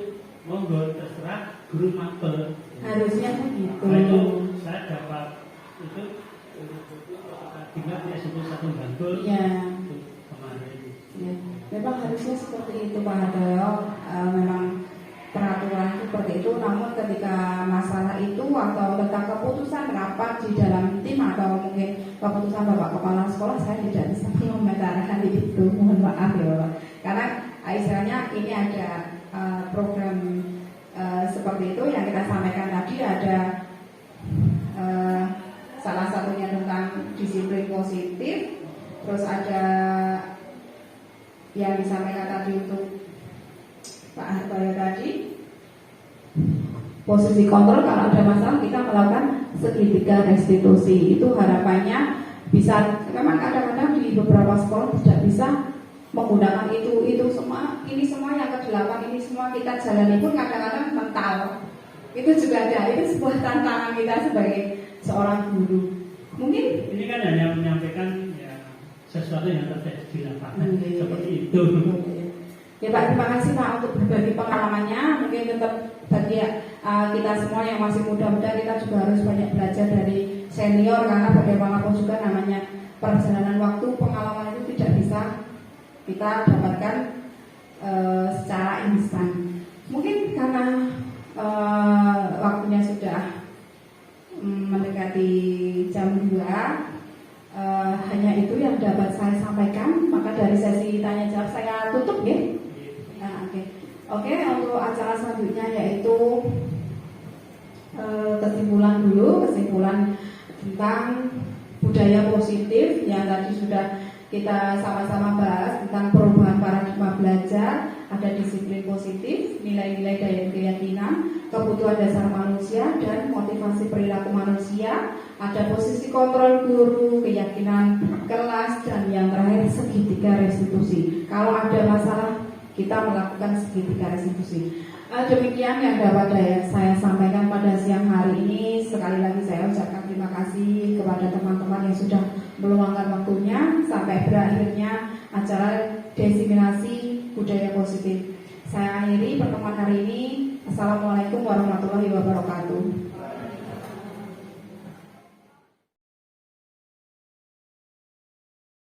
monggo terserah guru mapel. Harusnya begitu. Nah, itu saya dapat itu tinggal di SMP 1 Bantul. Ya. Kemarin. Ya. Memang harusnya seperti itu Pak Hardoyo, memang peraturan seperti itu. Namun ketika masalah itu atau tentang keputusan rapat di dalam tim atau mungkin keputusan Bapak Kepala Sekolah, saya tidak bisa mengomentari itu. Mohon maaf ya Bapak. Karena istilahnya ini ada program seperti itu yang kita sampaikan tadi, ada salah satunya tentang disiplin positif, terus ada yang disampaikan tadi untuk Pak Hartoyo tadi, posisi kontrol kalau ada masalah kita melakukan segitiga restitusi. Itu harapannya bisa, memang kadang-kadang di beberapa sekolah tidak bisa menggunakan itu semua, ini semua yang ke-8 ini semua kita jalani pun kadang-kadang mental. Itu juga ada, itu sebuah tantangan kita sebagai seorang guru. Mungkin ini kan hanya menyampaikan sesuatu yang terjadi di lapangan seperti itu. Ya Pak, terima kasih Pak untuk berbagi pengalamannya. Mungkin tetap bagi kita semua yang masih muda-muda, kita juga harus banyak belajar dari senior, karena bagaimanapun juga namanya perjalanan waktu, pengalaman itu tidak bisa kita dapatkan secara instan. Mungkin karena waktunya sudah mendekati jam 2, hanya itu yang dapat saya sampaikan. Maka dari sesi tanya jawab saya tutup ya. Oke, untuk acara selanjutnya yaitu kesimpulan tentang budaya positif yang tadi sudah kita sama-sama bahas tentang perubahan paradigma belajar. Ada disiplin positif, nilai-nilai daya keyakinan, kebutuhan dasar manusia, dan motivasi perilaku manusia. Ada posisi kontrol guru, keyakinan kelas, dan yang terakhir segitiga restitusi. Kalau ada masalah, kita melakukan segitiga restitusi. Demikian yang dapat saya sampaikan pada siang hari ini. Sekali lagi saya ucapkan terima kasih kepada teman-teman yang sudah meluangkan waktunya sampai berakhirnya acara diseminasi budaya positif. Saya akhiri pertemuan hari ini. Assalamualaikum warahmatullahi wabarakatuh.